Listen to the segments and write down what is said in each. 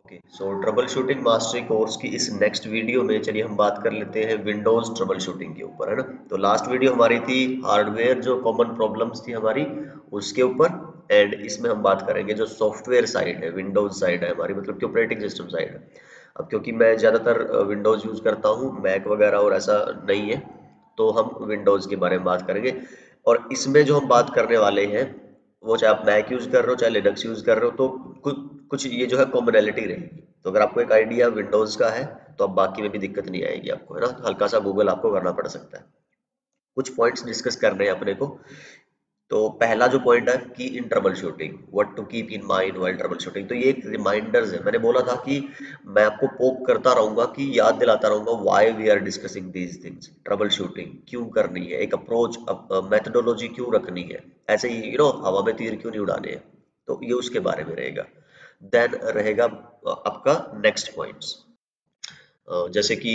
सो trouble shooting mastery course की इस next video में चलिए हम बात कर लेते हैं विंडोज ट्रबल शूटिंग के ऊपर, है ना। तो लास्ट वीडियो हमारी थी हार्डवेयर जो कॉमन प्रॉब्लम्स थी हमारी उसके ऊपर, एंड इसमें हम बात करेंगे जो सॉफ्टवेयर साइड है, विंडोज साइड है हमारी, मतलब कि ऑपरेटिंग सिस्टम साइड है। अब क्योंकि मैं ज़्यादातर विंडोज यूज़ करता हूँ, मैक वगैरह और ऐसा नहीं है, तो हम विंडोज के बारे में बात करेंगे। और इसमें जो हम बात करने वाले हैं, वो चाहे आप मैक यूज़ कर रहे हो चाहे लिनक्स यूज़ कर रहे हो, तो कुछ कुछ ये जो है कॉमनैलिटी रहेगी। तो अगर आपको एक आइडिया विंडोज़ का है तो अब बाकी में भी दिक्कत नहीं आएगी आपको, है ना। हल्का सा गूगल आपको करना पड़ सकता है। कुछ पॉइंट्स डिस्कस करने हैं अपने को। तो पहला जो पॉइंट है कि in troubleshooting what to keep in mind while troubleshooting, तो ये एक रिमाइंडर्स है। मैंने बोला था कि मैं आपको पोक करता रहूंगा, कि याद दिलाता रहूंगा why we are discussing these things. Troubleshooting क्यों करनी है, एक अप्रोच मेथडोलॉजी क्यों रखनी है, ऐसे ही हवा में तीर क्यों नहीं उड़ाने हैं। तो ये उसके बारे में रहेगा। देन रहेगा आपका नेक्स्ट पॉइंट्स, जैसे कि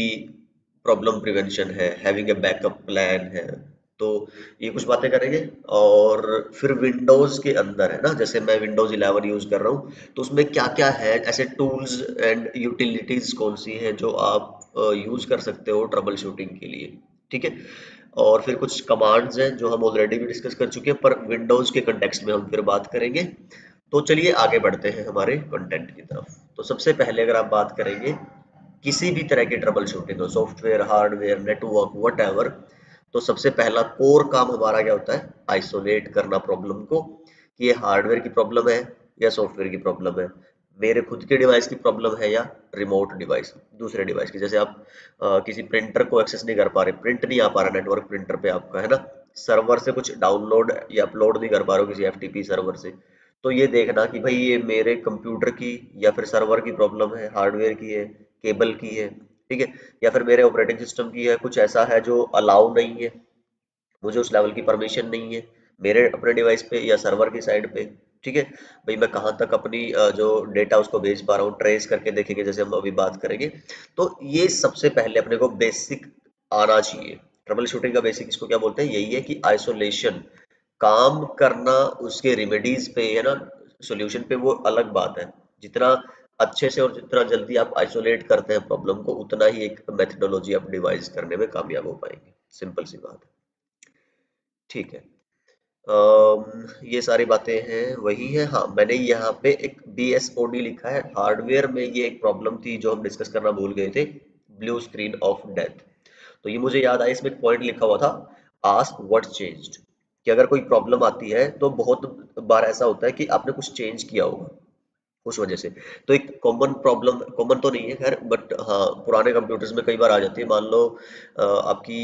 प्रॉब्लम प्रिवेंशन है, हैविंग ए बैकअप प्लान है। तो ये कुछ बातें करेंगे। और फिर विंडोज के अंदर है ना, जैसे मैं विंडोज 11 यूज कर रहा हूँ, तो उसमें क्या क्या है ऐसे टूल्स एंड यूटिलिटीज कौन सी हैं जो आप यूज कर सकते हो ट्रबल शूटिंग के लिए, ठीक है। और फिर कुछ कमांड्स हैं जो हम ऑलरेडी भी डिस्कस कर चुके हैं, पर विंडोज के कंटेक्स्ट में हम फिर बात करेंगे। तो चलिए आगे बढ़ते हैं हमारे कंटेंट की तरफ। तो सबसे पहले अगर आप बात करेंगे किसी भी तरह की ट्रबल शूटिंग हो, सॉफ्टवेयर हार्डवेयर नेटवर्क वट, तो सबसे पहला कोर काम हमारा क्या होता है, आइसोलेट करना प्रॉब्लम को, कि ये हार्डवेयर की प्रॉब्लम है या सॉफ्टवेयर की प्रॉब्लम है, मेरे खुद के डिवाइस की प्रॉब्लम है या रिमोट डिवाइस दूसरे डिवाइस की। जैसे आप किसी प्रिंटर को एक्सेस नहीं कर पा रहे, प्रिंट नहीं आ पा रहा नेटवर्क प्रिंटर पे आपका, है ना। सर्वर से कुछ डाउनलोड या अपलोड नहीं कर पा रहे हो किसी एफटीपी सर्वर से, तो ये देखना कि भाई ये मेरे कंप्यूटर की या फिर सर्वर की प्रॉब्लम है, हार्डवेयर की है, केबल की है, ठीक है, या फिर मेरे ऑपरेटिंग सिस्टम की है, कुछ ऐसा है जो अलाउ नहीं है, मुझे उस लेवल की परमिशन नहीं है मेरे अपने डिवाइस पे या सर्वर की साइड पे, ठीक है। भाई मैं कहाँ तक अपनी जो डेटा उसको भेज पा रहा हूँ, ट्रेस करके देखेंगे जैसे हम अभी बात करेंगे। तो ये सबसे पहले अपने को बेसिक आना चाहिए। ट्रबल शूटिंग का बेसिक इसको क्या बोलते हैं, यही है कि आइसोलेशन, काम करना उसके रेमेडीज पे, है ना, सॉल्यूशन पे, वो अलग बात है। जितना अच्छे से और जितना जल्दी आप आइसोलेट करते हैं प्रॉब्लम को, उतना ही एक मेथडोलॉजी आप डिवाइस करने में कामयाब हो पाएंगे। सिंपल सी बात है, ठीक है। ये सारी बातें हैं वही है। हाँ, मैंने यहाँ पे एक BSOD लिखा है, हार्डवेयर में ये एक प्रॉब्लम थी जो हम डिस्कस करना भूल गए थे, ब्लू स्क्रीन ऑफ डेथ। तो ये मुझे याद आया, इसमें एक पॉइंट लिखा हुआ था, आस्क व्हाट चेंज्ड, कि अगर कोई प्रॉब्लम आती है तो बहुत बार ऐसा होता है कि आपने कुछ चेंज किया होगा उस वजह से। तो एक कॉमन प्रॉब्लम, कॉमन तो नहीं है खैर, बट हाँ पुराने कंप्यूटर्स में कई बार आ जाती है। मान लो आपकी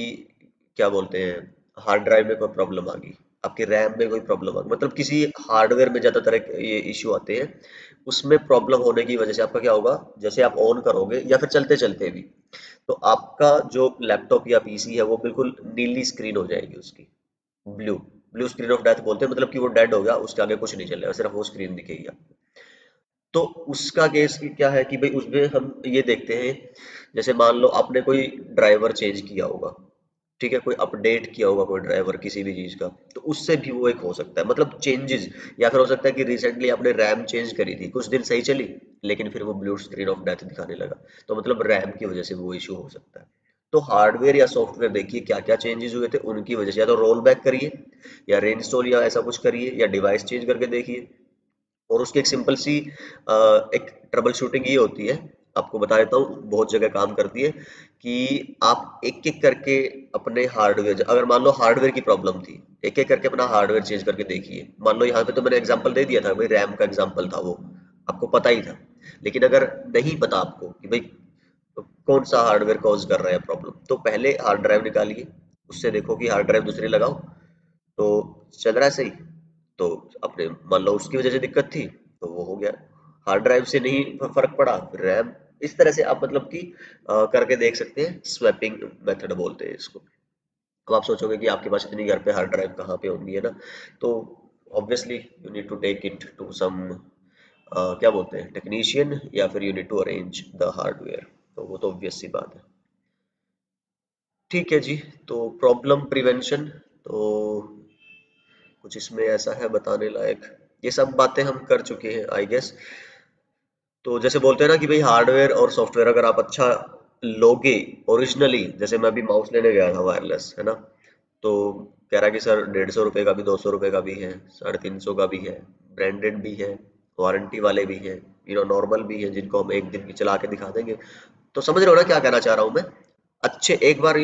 क्या बोलते हैं, हार्ड ड्राइव में कोई प्रॉब्लम आ गई, आपके रैम में कोई प्रॉब्लम आ गई, मतलब किसी हार्डवेयर में ज्यादातर ये इश्यू आते हैं। उसमें प्रॉब्लम होने की वजह से आपका क्या होगा, जैसे आप ऑन करोगे या फिर चलते चलते भी, तो आपका जो लैपटॉप या पीसी है वो बिल्कुल नीली स्क्रीन हो जाएगी उसकी, blue, blue screen of death बोलते हैं, मतलब कि वो डेड हो गया, उसके आगे कुछ नहीं चलेगा, सिर्फ वो स्क्रीन दिखेगी आपको। तो उसका केस क्या है कि भाई उसमें हम ये देखते हैं, जैसे मान लो आपने कोई ड्राइवर चेंज किया होगा, ठीक है, कोई अपडेट किया होगा कोई ड्राइवर किसी भी चीज का, तो उससे भी वो एक हो सकता है, मतलब चेंजेस। या फिर हो सकता है कि रिसेंटली आपने रैम चेंज करी थी, कुछ दिन सही चली, लेकिन फिर वो ब्लू स्क्रीन ऑफ डेथ दिखाने लगा, तो मतलब रैम की वजह से वो इशू हो सकता है। तो हार्डवेयर या सॉफ्टवेयर देखिए क्या क्या चेंजेस हुए थे, उनकी वजह से या तो रोल बैक करिए या रीइंस्टॉल या ऐसा कुछ करिए या डिवाइस चेंज करके देखिए। और उसकी एक सिंपल सी एक ट्रबल शूटिंग ये होती है, आपको बता देता हूँ, बहुत जगह काम करती है, कि आप एक एक करके अपने हार्डवेयर, अगर मान लो हार्डवेयर की प्रॉब्लम थी, एक एक करके अपना हार्डवेयर चेंज करके देखिए। मान लो यहाँ पे तो मैंने एग्जांपल दे दिया था भाई, रैम का एग्जांपल था वो, आपको पता ही था। लेकिन अगर नहीं पता आपको कि भाई कौन सा हार्डवेयर कॉज कर रहा है प्रॉब्लम, तो पहले हार्ड ड्राइव निकालिए, उससे देखो कि हार्ड ड्राइव दूसरी लगाओ तो चल रहा है सही, तो अपने मान लो उसकी वजह से दिक्कत थी तो वो हो गया। हार्ड ड्राइव से नहीं फर्क पड़ा, फिर रैम, इस तरह से आप मतलब कि करके देख सकते हैं। स्वैपिंग मेथड बोलते हैं इसको। अब आप सोचोगे कि आपके पास इतनी घर पे हार्ड ड्राइव कहाँ पे होंगी, है ना। तो obviously you need to take it to some क्या बोलते हैं टेक्नीशियन, या फिर you need to arrange the hardware. तो वो तो ऑब्वियस सी बात है, ठीक है जी। तो प्रॉब्लम प्रिवेंशन, तो कुछ इसमें ऐसा है बताने लायक, ये सब बातें हम कर चुके हैं आई गेस। तो जैसे बोलते हैं ना कि भाई हार्डवेयर और सॉफ्टवेयर अगर आप अच्छा लोगे ओरिजिनली, जैसे मैं अभी माउस लेने गया था वायरलेस, है ना, तो कह रहा कि सर 150 रुपये का भी, 200 रुपये का भी है, 350 का भी है, ब्रांडेड भी है, वारंटी वाले भी हैं, नॉर्मल भी हैं जिनको हम एक दिन की चला के दिखा देंगे। तो समझ रहे हो ना क्या कहना चाह रहा हूँ मैं? अच्छे एक बार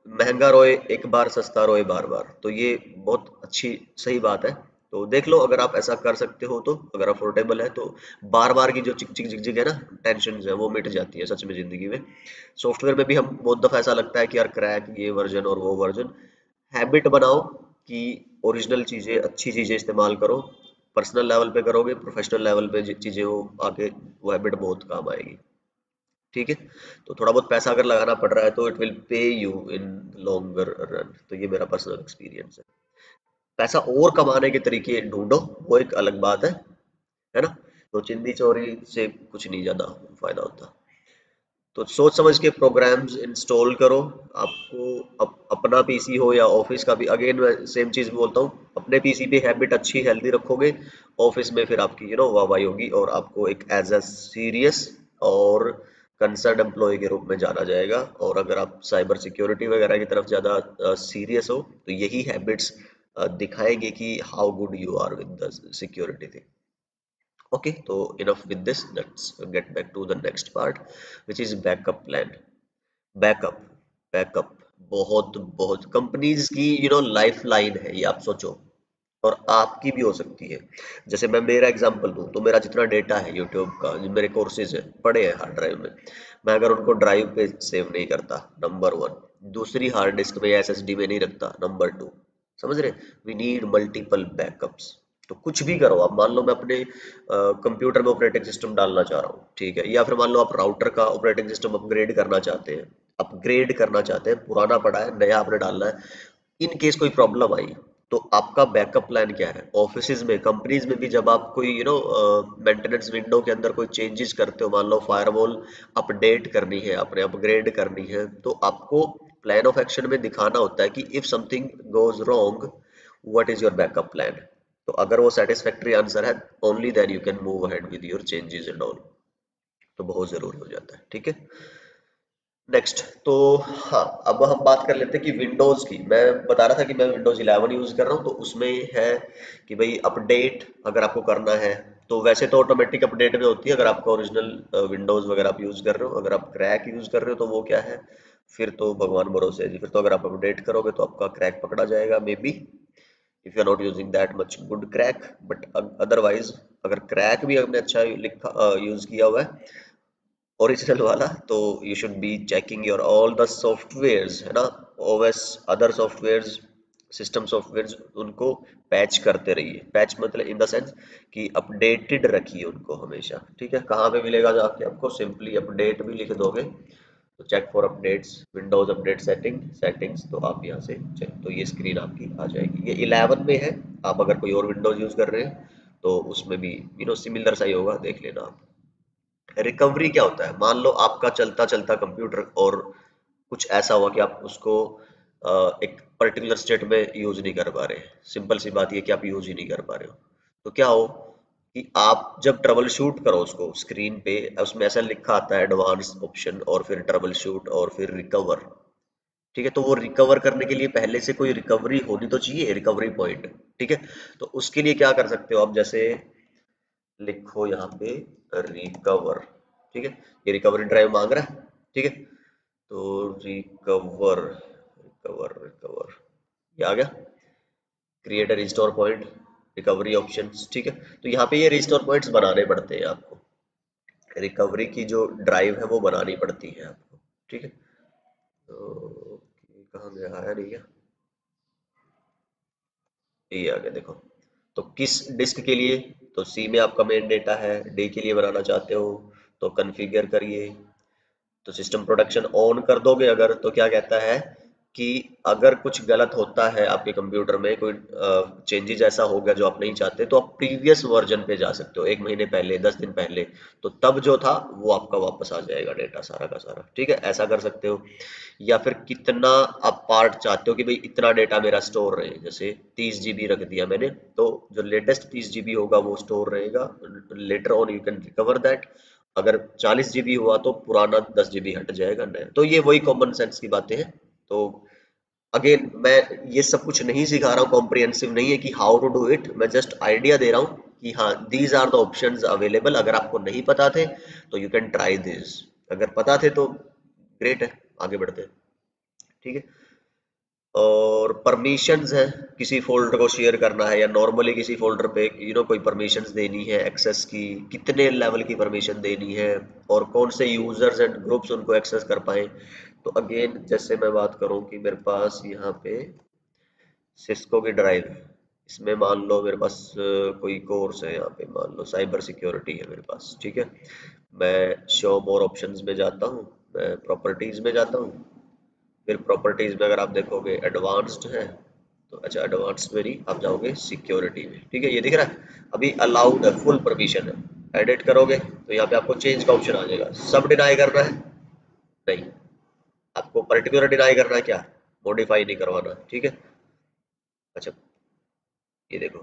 महंगा रोए एक बार, सस्ता रोए बार बार, तो ये बहुत अच्छी सही बात है। तो देख लो अगर आप ऐसा कर सकते हो तो, अगर अफोर्डेबल है तो बार बार की जो चिक चिक चिक चिक है ना, टेंशन है वो मिट जाती है सच में जिंदगी में। सॉफ्टवेयर में भी हम बहुत दफा ऐसा लगता है कि यार क्रैक ये वर्जन और वो वर्जन। हैबिट बनाओ कि ओरिजिनल चीजें, अच्छी चीजें इस्तेमाल करो। पर्सनल लेवल पे करोगे, प्रोफेशनल लेवल पे चीजें वो आगे, वो हैबिट बहुत काम आएगी। ठीक है। तो थोड़ा बहुत पैसा अगर लगाना पड़ रहा है तो it will pay you in longer run. तो ये मेरा पर्सनल एक्सपीरियंस है। पैसा और कमाने के तरीके ढूंढो, वो एक अलग बात है ना। तो चिंदी चोरी से कुछ नहीं ज्यादा फायदा होता। तो सोच समझ के प्रोग्राम्स इंस्टॉल करो। आपको अपना पीसी हो या ऑफिस का भी, अगेन मैं सेम चीज बोलता हूँ, अपने पीसी पे हैबिट अच्छी हेल्दी रखोगे, ऑफिस में फिर आपकी वाहवाही होगी और आपको एक एज अ सीरियस और कंसर्न एम्प्लॉय के रूप में जाना जाएगा। और अगर आप साइबर सिक्योरिटी वगैरह की तरफ ज़्यादा सीरियस हो तो यही हैबिट्स दिखाएंगे कि how good you are with the security thing. Okay, so enough with this. Let's get back to the next part, which is backup plan. Backup, backup बहुत बहुत कंपनीज की लाइफ लाइन है ये, आप सोचो। और आपकी भी हो सकती है। जैसे मैं मेरा एग्जांपल दूं तो मेरा जितना डेटा है यूट्यूब का, जो मेरे कोर्सेज है पड़े हैं हार्ड ड्राइव में, मैं अगर उनको ड्राइव पे सेव नहीं करता, नंबर वन, दूसरी हार्ड डिस्क में या एसएसडी में नहीं रखता, नंबर टू, समझ रहे, वी नीड मल्टीपल बैकअप्स। तो कुछ भी करो आप, मान लो मैं अपने कंप्यूटर में ऑपरेटिंग सिस्टम डालना चाह रहा हूँ, ठीक है, या फिर मान लो आप राउटर का ऑपरेटिंग सिस्टम अपग्रेड करना चाहते हैं, पुराना पड़ा है नया आपने डालना है, इन केस कोई प्रॉब्लम आई, तो आपका बैकअप प्लान क्या है? ऑफिसेज में, कंपनीज में भी जब आप कोई मेंटेनेंस विंडो के अंदर कोई चेंजेस करते हो, मान लो फायरवॉल अपडेट करनी है, आपने अपग्रेड करनी है, तो आपको प्लान ऑफ एक्शन में दिखाना होता है कि if something goes wrong, what is your backup plan. तो अगर वो सेटिस्फैक्ट्री आंसर है, only then you can move ahead with your changes and all. तो बहुत जरूरी हो जाता है, ठीक है। नेक्स्ट तो, हाँ, अब हम बात कर लेते हैं कि विंडोज़ की, मैं बता रहा था कि मैं विंडोज़ 11 यूज़ कर रहा हूँ, तो उसमें है कि भाई अपडेट अगर आपको करना है तो वैसे तो ऑटोमेटिक अपडेट में होती है अगर आपका ओरिजिनल विंडोज़ वगैरह आप यूज़ कर रहे हो। अगर आप क्रैक यूज़ कर रहे हो तो वो क्या है, फिर तो भगवान भरोसे है जी, फिर तो अगर आप अपडेट करोगे तो आपका क्रैक पकड़ा जाएगा, maybe if you are not using that much good crack. But otherwise अगर क्रैक भी आपने अच्छा लिखा यूज़ किया हुआ है ओरिजिनल वाला, तो you should be checking your all the softwares, है ना, OS, other softwares, system softwares, उनको पैच करते रहिए। पैच मतलब इन द सेंस कि अपडेटेड रखिए उनको हमेशा, ठीक है। कहाँ पे मिलेगा जाके आपको? सिंपली अपडेट भी लिख दोगे तो check for updates, windows update settings, तो आप यहाँ से चेक, तो ये स्क्रीन आपकी आ जाएगी। ये 11 में है, आप अगर कोई और विंडोज यूज कर रहे हैं तो उसमें भी सिमिलर सा ही होगा, देख लेना आप। रिकवरी क्या होता है? मान लो आपका चलता चलता कंप्यूटर और कुछ ऐसा हुआ कि आप उसको एक पर्टिकुलर स्टेट में यूज नहीं कर पा रहे, सिंपल सी बात ये कि आप यूज ही नहीं कर पा रहे हो, तो क्या हो कि आप जब ट्रबल शूट करो उसको स्क्रीन पे, उसमें ऐसा लिखा आता है एडवांस ऑप्शन और फिर ट्रबल शूट और फिर रिकवर, ठीक है। तो वो रिकवर करने के लिए पहले से कोई रिकवरी होनी तो चाहिए, रिकवरी पॉइंट, ठीक है। तो उसके लिए क्या कर सकते हो आप, जैसे लिखो यहाँ पे रिकवर, ठीक है, ये रिकवरी ड्राइव मांग रहा है, ठीक है। तो रिकवर रिकवर रिकवर, ये आ गया, create restore point, recovery options, ठीक है। तो यहाँ पे ये रिस्टोर पॉइंट्स बनाने पड़ते हैं आपको, रिकवरी की जो ड्राइव है वो बनानी पड़ती है आपको, ठीक है। तो कहाँ गया, आया नहीं क्या? ये आ गया, देखो। तो किस डिस्क के लिए? तो सी में आपका मेन डेटा है, डी के लिए बनाना चाहते हो तो कॉन्फ़िगर करिए। तो सिस्टम प्रोटेक्शन ऑन कर दोगे अगर, तो क्या कहता है कि अगर कुछ गलत होता है आपके कंप्यूटर में, कोई चेंजेस ऐसा हो गया जो आप नहीं चाहते, तो आप प्रीवियस वर्जन पे जा सकते हो, 1 महीने पहले, 10 दिन पहले। तो तब जो था वो आपका वापस आ जाएगा डेटा सारा का सारा। ठीक है, ऐसा कर सकते हो। या फिर कितना आप पार्ट चाहते हो कि भाई इतना डेटा मेरा स्टोर रहे, जैसे 30 GB रख दिया मैंने, तो जो लेटेस्ट 30 GB होगा वो स्टोर रहेगा। Later on you can recover that. अगर 40 GB हुआ तो पुराना 10 GB हट जाएगा नया। तो ये वही कॉमन सेंस की बातें हैं। तो अगेन मैं ये सब कुछ नहीं सिखा रहा हूँ, कॉम्प्रिहेंसिव नहीं है कि हाउ टू डू इट, मैं जस्ट आइडिया दे रहा हूँ कि हाँ these are the options available. अगर आपको नहीं पता थे तो यू कैन ट्राई दिस, अगर पता थे तो ग्रेट है, आगे बढ़ते हैं। ठीक है। और परमिशंस है, किसी फोल्डर को शेयर करना है या नॉर्मली किसी फोल्डर पे कोई परमिशंस देनी है एक्सेस की, कितने लेवल की परमिशन देनी है, और कौन से यूजर्स एंड ग्रुप्स उनको एक्सेस कर पाए। तो अगेन जैसे मैं बात करूं कि मेरे पास यहाँ पे सिस्को की ड्राइव है, इसमें मान लो मेरे पास कोई कोर्स है, यहाँ पे मान लो साइबर सिक्योरिटी है मेरे पास। ठीक है, मैं शो मोर ऑप्शंस में जाता हूँ, मैं प्रॉपर्टीज में जाता हूँ, फिर प्रॉपर्टीज में अगर आप देखोगे एडवांस्ड है, तो अच्छा एडवांस्ड में नहीं, आप जाओगे सिक्योरिटी में। ठीक है, ये दिख रहा है अभी अलाउड है, फुल परमिशन है। एडिट करोगे तो यहाँ पे आपको चेंज का ऑप्शन आ जाएगा। सब डिनाई करना है नहीं, आपको पर्टिकुलर डिनाई करना है, क्या मॉडिफाई नहीं करवाना। ठीक है, अच्छा ये देखो,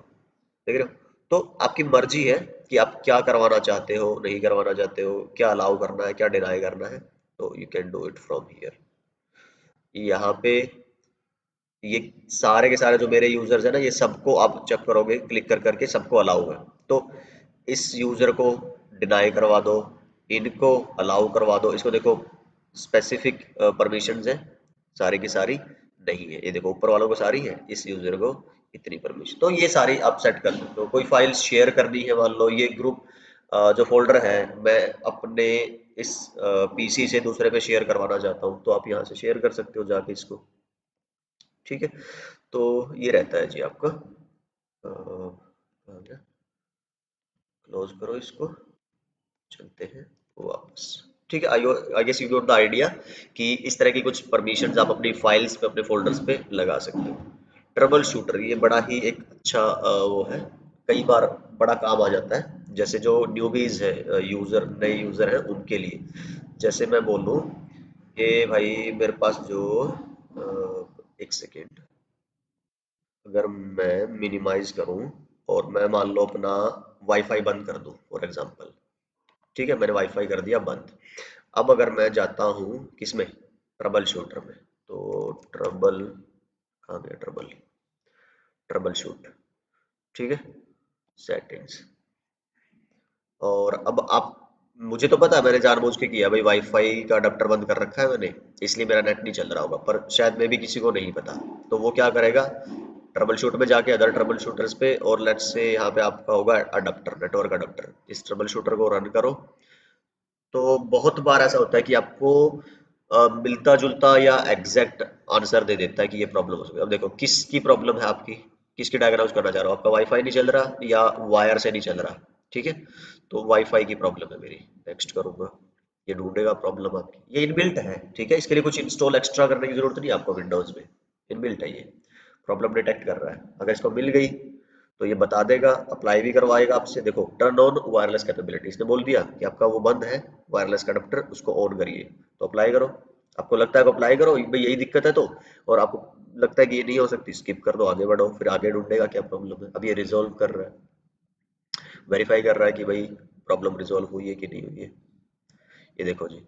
देख रहे हो। तो आपकी मर्जी है कि आप क्या करवाना चाहते हो, नहीं करवाना चाहते हो, क्या अलाउ करना है, क्या डिनाई करना है। तो you can do it from here. यहाँ पे ये सारे के सारे जो मेरे यूजर्स है ना, ये सबको आप चेक करोगे, क्लिक कर करके सबको अलाउ है। तो इस यूजर को डिनाई करवा दो, इनको अलाउ करवा दो। इसको देखो स्पेसिफिक परमिशंस है, सारी की सारी नहीं है। ये देखो ऊपर वालों को सारी है, इस यूजर को इतनी परमिशन। तो ये सारी आप सेट कर सकते हो। कोई फाइल शेयर करनी है, मान लो ये ग्रुप जो फोल्डर है मैं अपने इस पीसी से दूसरे पे शेयर करवाना चाहता हूँ, तो आप यहाँ से शेयर कर सकते हो जाके इसको। ठीक है, तो ये रहता है जी आपका। क्लोज करो इसको, चलते हैं वापस। ठीक है, I guess you got the idea कि इस तरह की कुछ परमिशंस आप अपनी फाइल्स पे, अपने फोल्डर्स पे लगा सकते हो। ट्रबल शूटर ये बड़ा ही एक अच्छा वो है, कई बार बड़ा काम आ जाता है। जैसे जो न्यूबीज है, यूजर नए यूजर हैं उनके लिए, जैसे मैं बोलूँ कि भाई मेरे पास जो एक सेकेंड, अगर मैं मिनिमाइज करूं और मैं मान लो अपना वाईफाई बंद कर दूं फॉर एग्जांपल। ठीक है, मैंने वाईफाई कर दिया बंद। अब अगर मैं जाता हूं किसमें, ट्रबल शूटर में, तो ट्रबल, कहाँ गया ट्रबल, ट्रबल शूट। ठीक है, सेटिंग्स। और अब आप, मुझे तो पता है मैंने जानबूझ के किया, भाई वाईफाई का अडेप्टर बंद कर रखा है मैंने, इसलिए मेरा नेट नहीं चल रहा होगा, पर शायद में भी किसी को नहीं पता। तो वो क्या करेगा, ट्रबल शूट में जाके अदर ट्रबल शूटर्स पे, और लेट्स से यहाँ पे आपका होगा अडेप्टर, नेटवर्क अडेप्टर, इस ट्रबल शूटर को रन करो। तो बहुत बार ऐसा होता है कि आपको मिलता जुलता या एग्जैक्ट आंसर दे देता है कि ये प्रॉब्लम हो सकती है। अब देखो किसकी प्रॉब्लम है आपकी, किसकी डायग्राम्स करना चाह रहा हो, आपका वाईफाई नहीं चल रहा या वायर से नहीं चल रहा। ठीक है, तो वाईफाई की प्रॉब्लम है मेरी। नेक्स्ट करूंगा, ये ढूंढेगा प्रॉब्लम आपकी, ये इनबिल्ट है। ठीक है, इसके लिए कुछ इंस्टॉल एक्स्ट्रा करने की जरूरत नहीं है आपको, विंडोज में इनबिल्ट है ये, प्रॉब्लम डिटेक्ट कर रहा है। अगर इसको मिल गई तो ये बता देगा, अप्लाई भी करवाएगा आपसे। देखो टर्न ऑन वायरलेस कैपेबिलिटी, इसने बोल दिया कि आपका वो बंद है वायरलेस का अडेप्टर, उसको ऑन करिए। तो अप्लाई करो, आपको लगता है कि अप्लाई करो भाई यही दिक्कत है तो, और आपको लगता है कि ये नहीं हो सकती, स्किप कर दो, आगे बढ़ो। फिर आगे ढूंढेगा क्या प्रॉब्लम है। अब ये रिजोल्व कर रहा है, वेरीफाई कर रहा है कि भाई प्रॉब्लम रिजोल्व हुई है कि नहीं हुई है। ये देखो जी,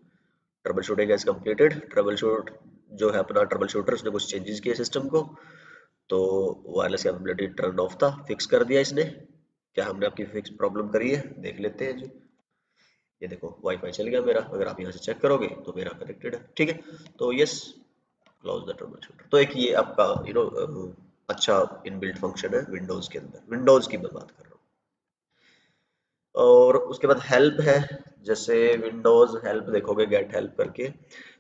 troubleshooting is completed. Troubleshoot जो है अपना ट्रबल शूटर, उसने कुछ चेंजेस किए सिस्टम को, तो वायरलेस कैपेबिलिटी टर्न ऑफ था, फिक्स कर दिया इसने। क्या हमने आपकी फिक्स प्रॉब्लम करी है, देख लेते हैं जी। ये देखो वाईफाई चल गया मेरा, अगर आप यहाँ से चेक करोगे तो मेरा कनेक्टेड है। ठीक है, तो yes, close the trouble shooter. तो एक ये आपका अच्छा इनबिल्ट फंक्शन है विंडोज के अंदर, विंडोज की मैं बात कर रहा हूँ। और उसके बाद हेल्प है, जैसे विंडोज हेल्प देखोगे गेट हेल्प करके,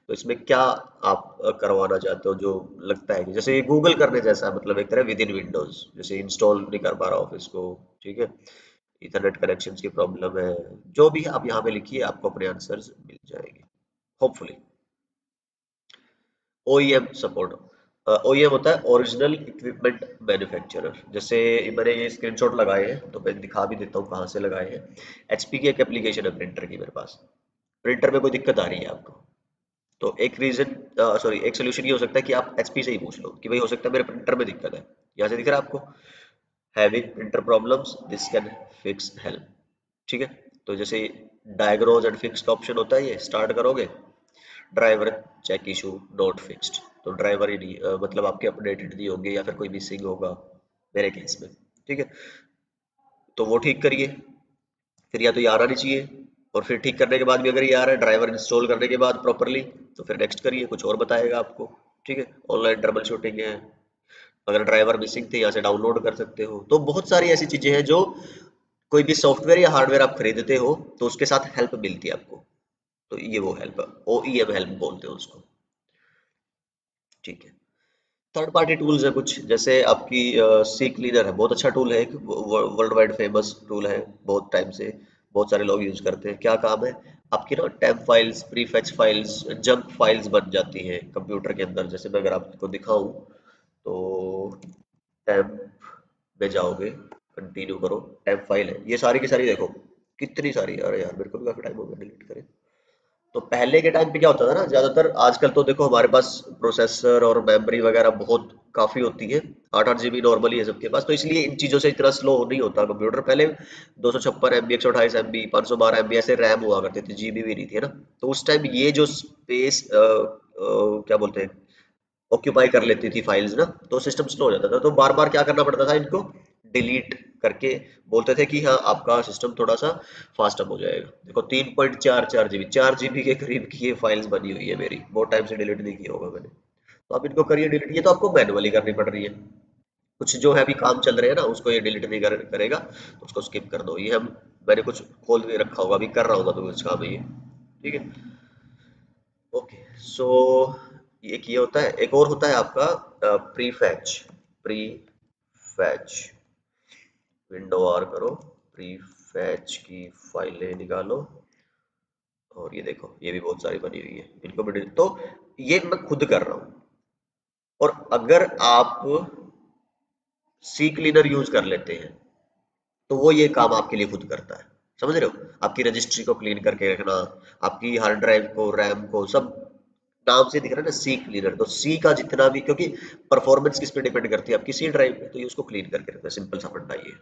तो इसमें क्या आप करवाना चाहते हो, जो लगता है कि जैसे ये गूगल करने जैसा, मतलब एक तरह विद इन विंडोज, जैसे इंस्टॉल नहीं कर पा रहा ऑफिस को। ठीक है, इथरनेट कनेक्शन की प्रॉब्लम है, जो भी आप यहाँ पे लिखिए आपको अपने आंसर्स मिल जाएंगे होपफुली। ओईएम सपोर्ट, OEM होता है ओरिजिनल इक्विपमेंट मैन्युफैक्चरर। जैसे मैंने ये स्क्रीनशॉट लगाए हैं तो मैं दिखा भी देता हूँ कहाँ से लगाए हैं। एचपी की एक एप्लीकेशन है प्रिंटर की मेरे पास, प्रिंटर में कोई दिक्कत आ रही है आपको, तो एक रीजन सॉरी एक सोल्यूशन ये हो सकता है कि आप एचपी से ही पूछ लो कि भाई हो सकता है मेरे प्रिंटर में दिक्कत है। यहाँ से दिख रहा है आपको, having printer problems this can fix help. ठीक है, तो जैसे डायग्नोज एंड फिक्स का ऑप्शन होता है, ये स्टार्ट करोगे, driver check issue not fixed, तो ड्राइवर ही नहीं मतलब आपके अपडेटेड नहीं होंगे या फिर कोई मिसिंग होगा मेरे केस में। ठीक है, तो वो ठीक करिए, फिर या तो ये आना नहीं चाहिए, और फिर ठीक करने के बाद भी अगर ये आ रहा है ड्राइवर इंस्टॉल करने के बाद प्रॉपरली, तो फिर नेक्स्ट करिए, कुछ और बताएगा आपको। ठीक है, ऑनलाइन ट्रबल शूटिंग है, अगर ड्राइवर मिसिंग थे यहाँ से डाउनलोड कर सकते हो। तो बहुत सारी ऐसी चीजें हैं जो कोई भी सॉफ्टवेयर या हार्डवेयर आप खरीदते हो तो उसके साथ हेल्प मिलती है आपको, तो ये वो हेल्प OEM हेल्प बोलते हैं उसको। ठीक है, थर्ड पार्टी टूल्स है कुछ, जैसे आपकी सी क्लीनर है, बहुत अच्छा टूल है, एक वर्ल्ड वाइड फेमस टूल है, बहुत टाइम से बहुत सारे लोग यूज करते हैं। क्या काम है, आपकी ना temp files, prefetch files, junk files बन जाती हैं कंप्यूटर के अंदर। जैसे मैं अगर आपको दिखाऊं तो टेम्प में जाओगे, कंटिन्यू करो, टेम्प फाइल है, ये सारी की सारी देखो कितनी सारी, अरे यार मेरे को भी काफी टाइम हो गया डिलीट करे। तो पहले के टाइम पे क्या होता था ना, ज्यादातर आजकल तो देखो हमारे पास प्रोसेसर और मेमोरी वगैरह बहुत काफी होती है, 8 8 GB नॉर्मली है सबके पास, तो इसलिए इन चीजों से इतना स्लो नहीं होता कंप्यूटर। पहले 256 MB, 128 MB, 512 MB ऐसे रैम हुआ करते थे, जीबी भी नहीं थी है ना। तो उस टाइम ये जो स्पेस क्या बोलते हैं ऑक्यूपाई कर लेती थी फाइल्स ना, तो सिस्टम स्लो हो जाता था, तो बार बार क्या करना पड़ता था इनको डिलीट करके, बोलते थे कि हाँ आपका सिस्टम थोड़ा सा फास्ट अप हो जाएगा। देखो 3.44 GB, 4 GB के करीब की ये फाइल्स बनी हुई है मेरी, बहुत टाइम से डिलीट नहीं किया होगा मैंने। तो आप इनको करिए डिलीट, ये तो आपको मैनुअली करनी पड़ रही है, कुछ जो है अभी काम चल रहे हैं ना उसको ये डिलीट नहीं करेगा, तो उसको स्किप कर दो। ये हम मैंने कुछ खोल के रखा होगा, अभी कर रहा होगा तो कुछ काम है ये। ठीक है, ओके, सो एक ये होता है, एक और होता है आपका प्रीफैच। प्रीफैच, विंडो आर करो, प्रीफैच की फाइलें निकालो, और ये देखो ये भी बहुत सारी बनी हुई है, इनको भी तो ये मैं खुद कर रहा हूँ। और अगर आप सी क्लीनर यूज कर लेते हैं तो वो ये काम आपके लिए खुद करता है, समझ रहे हो, आपकी रजिस्ट्री को क्लीन करके रखना, आपकी हार्ड ड्राइव को, रैम को, सब नाम से दिख रहा है ना सी क्लीनर, तो सी का जितना भी, क्योंकि परफॉर्मेंस किस पे डिपेंड करती है, आपकी सी ड्राइव पे, तो ये उसको क्लीन करके रखता है, सिंपल सा फंडा ये।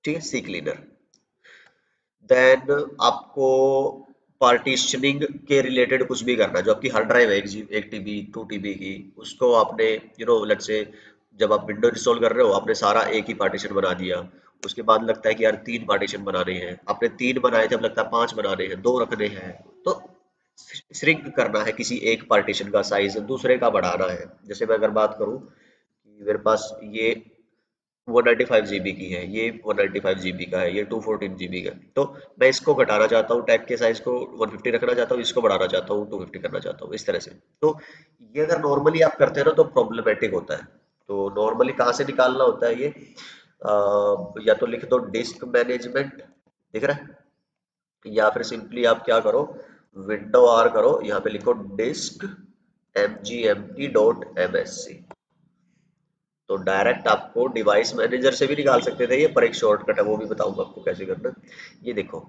ठीक है, सी क्लीनर। देन आपको पार्टीशनिंग के रिलेटेड कुछ भी करना है, जो आपकी हार्ड ड्राइव है 1 TB 2 TB की, उसको आपने लेट्स से जब आप विंडो इंस्टॉल कर रहे हो आपने सारा एक ही पार्टीशन बना दिया, उसके बाद लगता है कि यार 3 पार्टीशन बनाने हैं, आपने 3 बनाए थे, अब लगता है 5 बनाने हैं, 2 रखने हैं, तो श्रिंक करना है किसी एक पार्टीशन का साइज दूसरे का बढ़ाना है। जैसे मैं अगर बात करूं कि मेरे पास ये 195 GB की है, ये 195 GB का है, ये 214 GB का है, तो मैं इसको घटाना चाहता हूँ, टैग के साइज को 150 रखना चाहता हूँ, इसको बढ़ाना चाहता हूँ 250 करना चाहता हूँ, इस तरह से। तो ये अगर नॉर्मली आप करते हैं ना तो प्रॉब्लमेटिक होता है। तो नॉर्मली कहाँ से निकालना होता है ये, या तो लिख दो डिस्क मैनेजमेंट, दिख रहा है, या फिर सिंपली आप क्या करो, विंडो आर करो, यहाँ पे लिखो डिस्क mgmt.msc, तो डायरेक्ट आपको डिवाइस मैनेजर से भी निकाल सकते थे ये, पर एक शॉर्टकट है वो भी बताऊंगा आपको कैसे करना। ये देखो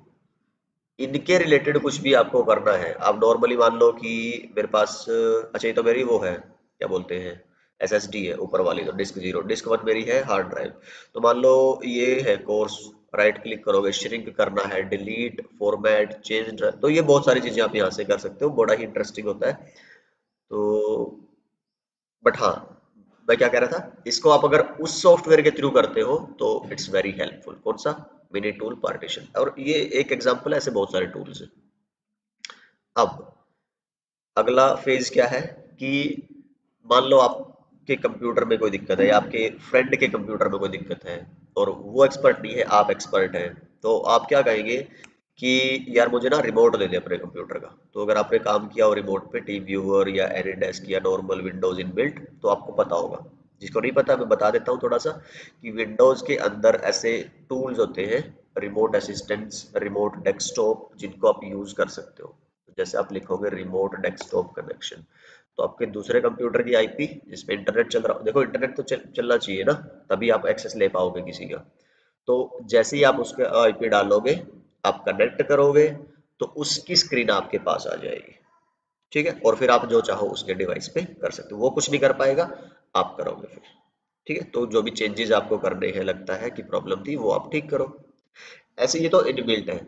इनके रिलेटेड कुछ भी आपको करना है, आप नॉर्मली मान लो कि मेरे पास अच्छा ये तो मेरी वो है क्या बोलते हैं SSD है ऊपर वाली, तो डिस्क 0, डिस्क 1 मेरी है हार्ड ड्राइव। तो मान लो ये है कोर्स, राइट क्लिक करोगे, श्रिंक करना है, डिलीट, फॉर्मेट, चेंज ड्राइव, तो ये बहुत सारी चीजें आप यहाँ से कर सकते हो, बड़ा ही इंटरेस्टिंग होता है। तो बट हाँ, मैं क्या कह रहा था, इसको आप अगर उस सॉफ्टवेयर के थ्रू करते हो तो इट्स वेरी हेल्पफुल। कौन सा, मिनी टूल पार्टीशन, और ये एक एग्जांपल है, ऐसे बहुत सारे टूल्स हैं। अब अगला फेज क्या है कि मान लो आपके कंप्यूटर में कोई दिक्कत है या आपके फ्रेंड के कंप्यूटर में कोई दिक्कत है, और वो एक्सपर्ट नहीं है, आप एक्सपर्ट हैं, तो आप क्या कहेंगे कि यार मुझे ना रिमोट दे दे अपने कंप्यूटर का। तो अगर आपने काम किया हो रिमोट पे, टीम व्यूअर या एनीडेस्क या नॉर्मल विंडोज इनबिल्ट, तो आपको पता होगा। जिसको नहीं पता मैं बता देता हूँ थोड़ा सा, कि विंडोज के अंदर ऐसे टूल्स होते हैं, रिमोट असिस्टेंट्स, रिमोट डेस्कटॉप, जिनको आप यूज कर सकते हो। तो जैसे आप लिखोगे रिमोट डेस्कटॉप कनेक्शन, तो आपके दूसरे कंप्यूटर की आईपी जिसपे इंटरनेट चल रहा हो, देखो इंटरनेट तो चलना चाहिए ना, तभी आप एक्सेस ले पाओगे किसी का। तो जैसे ही आप उसके आईपी डालोगे, आप कनेक्ट करोगे, तो उसकी स्क्रीन आपके पास आ जाएगी। ठीक है, और फिर आप जो चाहो उसके डिवाइस पे कर सकते हो, वो कुछ नहीं कर पाएगा, आप करोगे फिर। ठीक है, तो जो भी चेंजेस आपको करने हैं, लगता है कि प्रॉब्लम थी, वो आप ठीक करो। ऐसे ये तो इनबिल्ट है।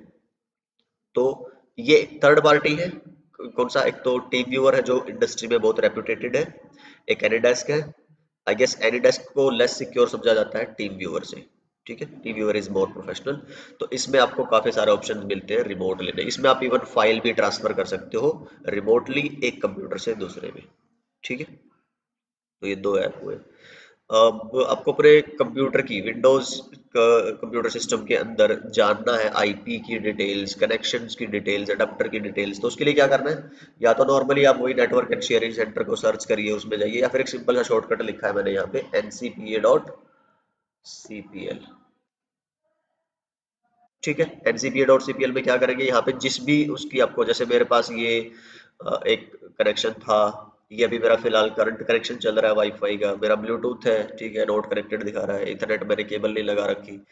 तो ये थर्ड पार्टी है। कौन सा? एक तो टीम व्यूअर है जो इंडस्ट्री में बहुत रेपुटेटेड है, एक एनीडेस्क है। आई गेस एनीडेस्क को लेस सिक्योर समझा जाता है टीम व्यूअर से। ठीक है, team viewer is more professional. तो इसमें आपको काफी सारे ऑप्शन मिलते हैं रिमोट लेने, इसमें आप इवन फाइल भी ट्रांसफर कर सकते हो रिमोटली एक कंप्यूटर से दूसरे में। ठीक है, तो ये दो ऐप हुए। अब आपको अपने कंप्यूटर की विंडोज कंप्यूटर सिस्टम के अंदर जानना है आईपी की डिटेल्स, कनेक्शंस की डिटेल्स, अडेप्टर की डिटेल्स। तो उसके लिए क्या करना है, या तो नॉर्मली आप वही नेटवर्क एंड शेयरिंग सेंटर को सर्च करिए, उसमें जाइए, या फिर एक सिंपल सा शॉर्टकट लिखा है मैंने यहाँ पे ncpa.cpl। ठीक है, ncpa.cpl में क्या करेंगे, यहाँ पे जिस भी उसकी आपको, जैसे मेरे पास ये एक कनेक्शन था, ये अभी मेरा फिलहाल करंट कनेक्शन चल रहा है वाईफाई का, मेरा ब्लूटूथ है, ठीक है, नॉट कनेक्टेड दिखा रहा है, इंटरनेट मैंने केबल नहीं लगा रखी।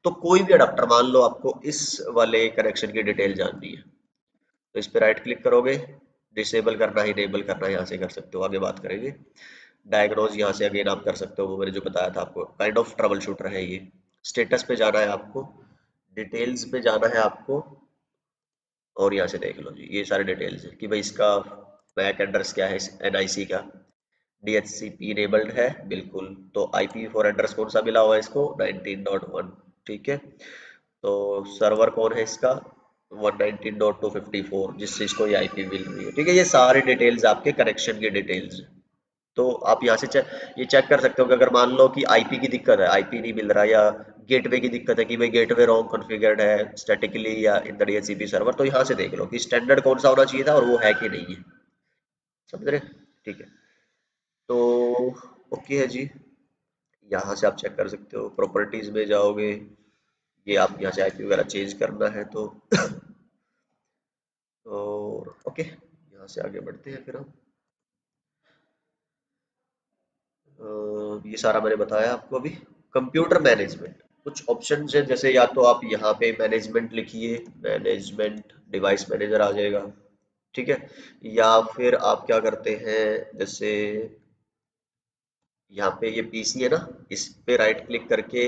तो कोई भी अडाप्टर, मान लो आपको इस वाले कनेक्शन की डिटेल जाननी है, तो इस पे राइट क्लिक करोगे, डिसेबल करना है इनेबल करना है यहाँ से कर सकते हो, आगे बात करेंगे। डायग्नोज यहाँ से अगेन आप कर सकते हो, वो मैंने जो बताया था आपको, काइंड ऑफ ट्रबल शूटर है ये। स्टेटस पे जाना है आपको, डिटेल्स पे जाना है आपको, और यहाँ से देख लो जी, ये सारे डिटेल्स है कि भाई इसका बैक एड्रेस क्या है, एनआईसी का डीएचसीपी इनेबल्ड है बिल्कुल। तो आईपी4 एड्रेस कौन सा मिला हुआ है इसको, 19.1। ठीक है, तो सर्वर कौन है इसका, 119.254, जिससे इसको ये आईपी मिल रही है। ठीक है, ये सारे डिटेल्स आपके कनेक्शन के डिटेल्स। तो आप यहाँ से ये चेक कर सकते हो कि अगर मान लो कि आईपी की दिक्कत है, आईपी नहीं मिल रहा, या गेटवे की दिक्कत है कि भाई गेटवे रॉन्ग कॉन्फ़िगर्ड है स्टैटिकली या इन द डीएचसीपी सर्वर, तो यहाँ से देख लो कि स्टैंडर्ड कौन सा होना चाहिए था और वो है कि नहीं है। समझ रहे? ठीक है, तो ओके है जी। यहाँ से आप चेक कर सकते हो, प्रॉपर्टीज में जाओगे, ये आप यहाँ से आईपी वगैरह चेंज करना है तो और ओके, यहाँ से आगे बढ़ते हैं फिर हम। ये सारा मैंने बताया आपको अभी। कंप्यूटर मैनेजमेंट, कुछ ऑप्शन है, जैसे या तो आप यहाँ पे मैनेजमेंट लिखिए, मैनेजमेंट डिवाइस मैनेजर आ जाएगा। ठीक है, या फिर आप क्या करते हैं, जैसे यहाँ पे ये पीसी है ना, इस पे राइट क्लिक करके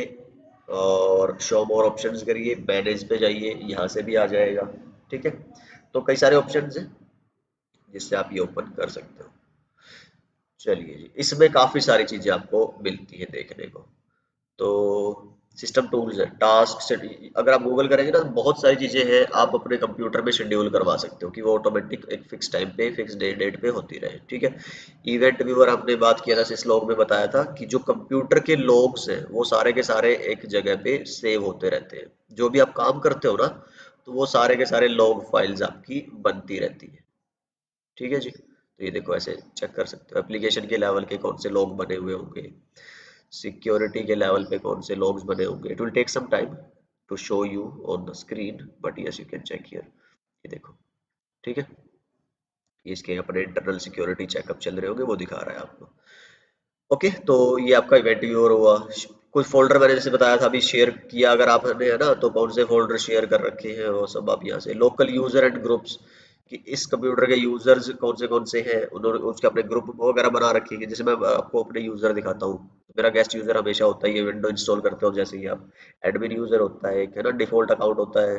और शो मोर ऑप्शंस करिए, मैनेज पे जाइए, यहाँ से भी आ जाएगा। ठीक है, तो कई सारे ऑप्शंस हैं जिससे आप ये ओपन कर सकते हो। चलिए जी, इसमें काफी सारी चीजें आपको मिलती है देखने को। तो सिस्टम टूल्स है, टास्क से, अगर आप गूगल करेंगे ना तो बहुत सारी चीजें हैं, आप अपने कंप्यूटर में शेड्यूल करवा सकते हो कि वो ऑटोमेटिक एक फिक्स टाइम पे, फिक्स डेट पे होती रहे। ठीक है, इवेंट व्यूअर हमने बात किया था, इस लॉग में बताया था कि जो कंप्यूटर के लॉग्स हैं वो सारे के सारे एक जगह पे सेव होते रहते हैं। जो भी आप काम करते हो ना, तो वो सारे के सारे लॉग फाइल्स आपकी बनती रहती है। ठीक है जी, तो ये देखो ऐसे चेक कर सकते हो, एप्लीकेशन के लेवल के कौन से लॉग बने हुए होंगे, सिक्योरिटी के लेवल पे कौन से लॉग्स बने होंगे। It will take some time to show you on the screen, but yes you can check here. ये देखो, ठीक है, ये इसके अपने इंटरनल सिक्योरिटी चेकअप चल रहे होंगे, वो दिखा रहा है आपको। ओके, तो ये आपका इवेंट व्यूअर हुआ। कुछ फोल्डर मैंने जैसे बताया था अभी शेयर किया, अगर आपने है ना, तो कौन से फोल्डर शेयर कर रखे हैं वो सब आप यहाँ से, लोकल यूजर एंड ग्रुप्स, कि इस कंप्यूटर के यूजर्स कौन से हैं, उन्होंने उसके अपने ग्रुप वगैरह बना रखे हैं। जैसे मैं आपको अपने यूजर दिखाता हूँ, मेरा गेस्ट यूजर हमेशा होता है, ये विंडो इंस्टॉल करते हो जैसे ही आप, एडमिन यूजर होता है एक, है ना, डिफॉल्ट अकाउंट होता है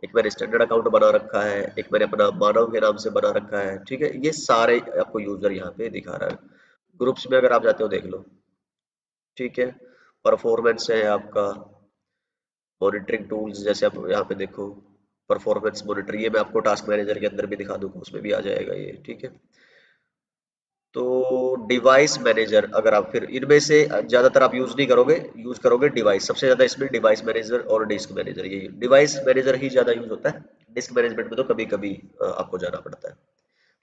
एक, मैंने स्टैंडर्ड अकाउंट बना रखा है एक, मैंने अपना मानव के नाम से बना रखा है। ठीक है, ये सारे आपको यूजर यहाँ पे दिखा रहा है। ग्रुप्स में अगर आप जाते हो देख लो। ठीक है, परफॉर्मेंस है आपका, मॉनिटरिंग टूल्स, जैसे आप यहाँ पे देखो परफॉर्मेंस मॉनिटर, ये मैं आपको टास्क मैनेजर के अंदर भी दिखा दूंगा, उसमें भी आ जाएगा ये। ठीक है, तो डिवाइस मैनेजर, अगर आप फिर इनमें से ज्यादातर आप यूज नहीं करोगे, यूज करोगे डिवाइस, सबसे ज्यादा इसमें डिवाइस मैनेजर और डिस्क मैनेजर, ये डिवाइस मैनेजर ही ज्यादा यूज होता है। डिस्क मैनेजमेंट में तो कभी कभी आपको जाना पड़ता है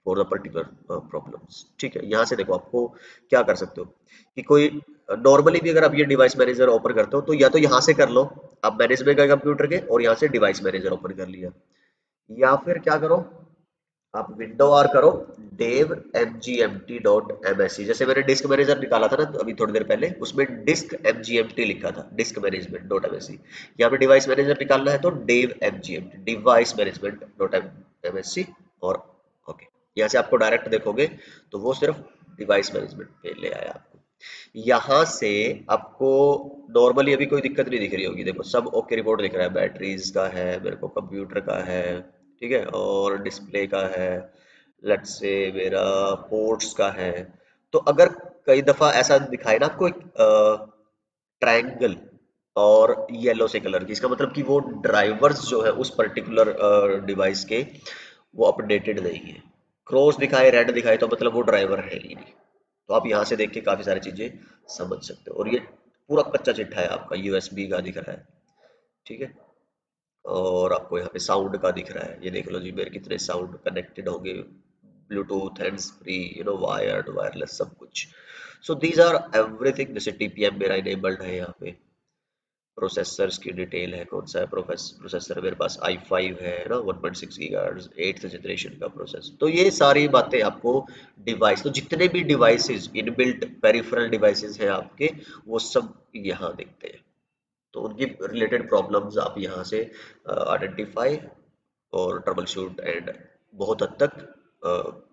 फॉर द पर्टिकुलर प्रॉब्लम्स। ठीक है, यहाँ से देखो आपको क्या कर सकते हो कि कोई नॉर्मली भी अगर आप ये डिवाइस मैनेजर ओपन करते हो, तो या तो यहाँ से कर लो, आप मैनेजमेंट का कंप्यूटर के, और यहाँ से डिवाइस मैनेजर ओपन कर लिया, या फिर क्या करो, आप विंडो आर करो devmgmt.msc, जैसे मैंने डिस्क मैनेजर निकाला था ना तो अभी थोड़ी देर पहले, उसमें डिस्क mgmt लिखा था, डिस्क मैनेजमेंट डॉट एमएससी। यहाँ पे डिवाइस मैनेजर निकालना है तो dev mgmt device management dot MSc, और ओके। यहाँ से आपको डायरेक्ट देखोगे तो वो सिर्फ डिवाइस मैनेजमेंट पे ले आया आपको। यहाँ से आपको नॉर्मली अभी कोई दिक्कत नहीं दिख रही होगी, देखो सब ओके रिपोर्ट दिख रहा है, बैटरीज का है, मेरे को कंप्यूटर का है, ठीक है, और डिस्प्ले का है, लेट्स से मेरा पोर्ट्स का है। तो अगर कई दफा ऐसा दिखाए ना आपको एक ट्रायंगल और येलो से कलर की, इसका मतलब कि वो ड्राइवर्स जो है उस पर्टिकुलर डिवाइस के वो अपडेटेड नहीं है। क्रॉस दिखाए, रेड दिखाए, तो मतलब वो ड्राइवर है ही नहीं। तो आप यहाँ से देख के काफी सारी चीजें समझ सकते हो। और ये पूरा कच्चा चिट्ठा है आपका, यूएसबी का दिख रहा है, ठीक है। और आपको यहाँ पे साउंड का दिख रहा है, ये देख लो जी मेरे कितने साउंड कनेक्टेड होंगे, bluetooth, hands free, wired, wireless, सब कुछ। So these are everything. जैसे टीपीएम मेरा इनेबल्ड है यहाँ पे, प्रोसेसर्स की डिटेल है, कौन सा है प्रोसेसर मेरे पास, i5 है ना, 1.6 गीगाहर्ट्ज 8th जनरेशन का प्रोसेसर। तो ये सारी बातें आपको डिवाइस, तो जितने भी डिवाइसेस इनबिल्ट पेरिफेरल डिवाइसेस हैं आपके, वो सब यहाँ दिखते हैं। तो उनकी रिलेटेड प्रॉब्लम्स आप यहाँ से आइडेंटिफाई और ट्रबल शूट एंड बहुत हद तक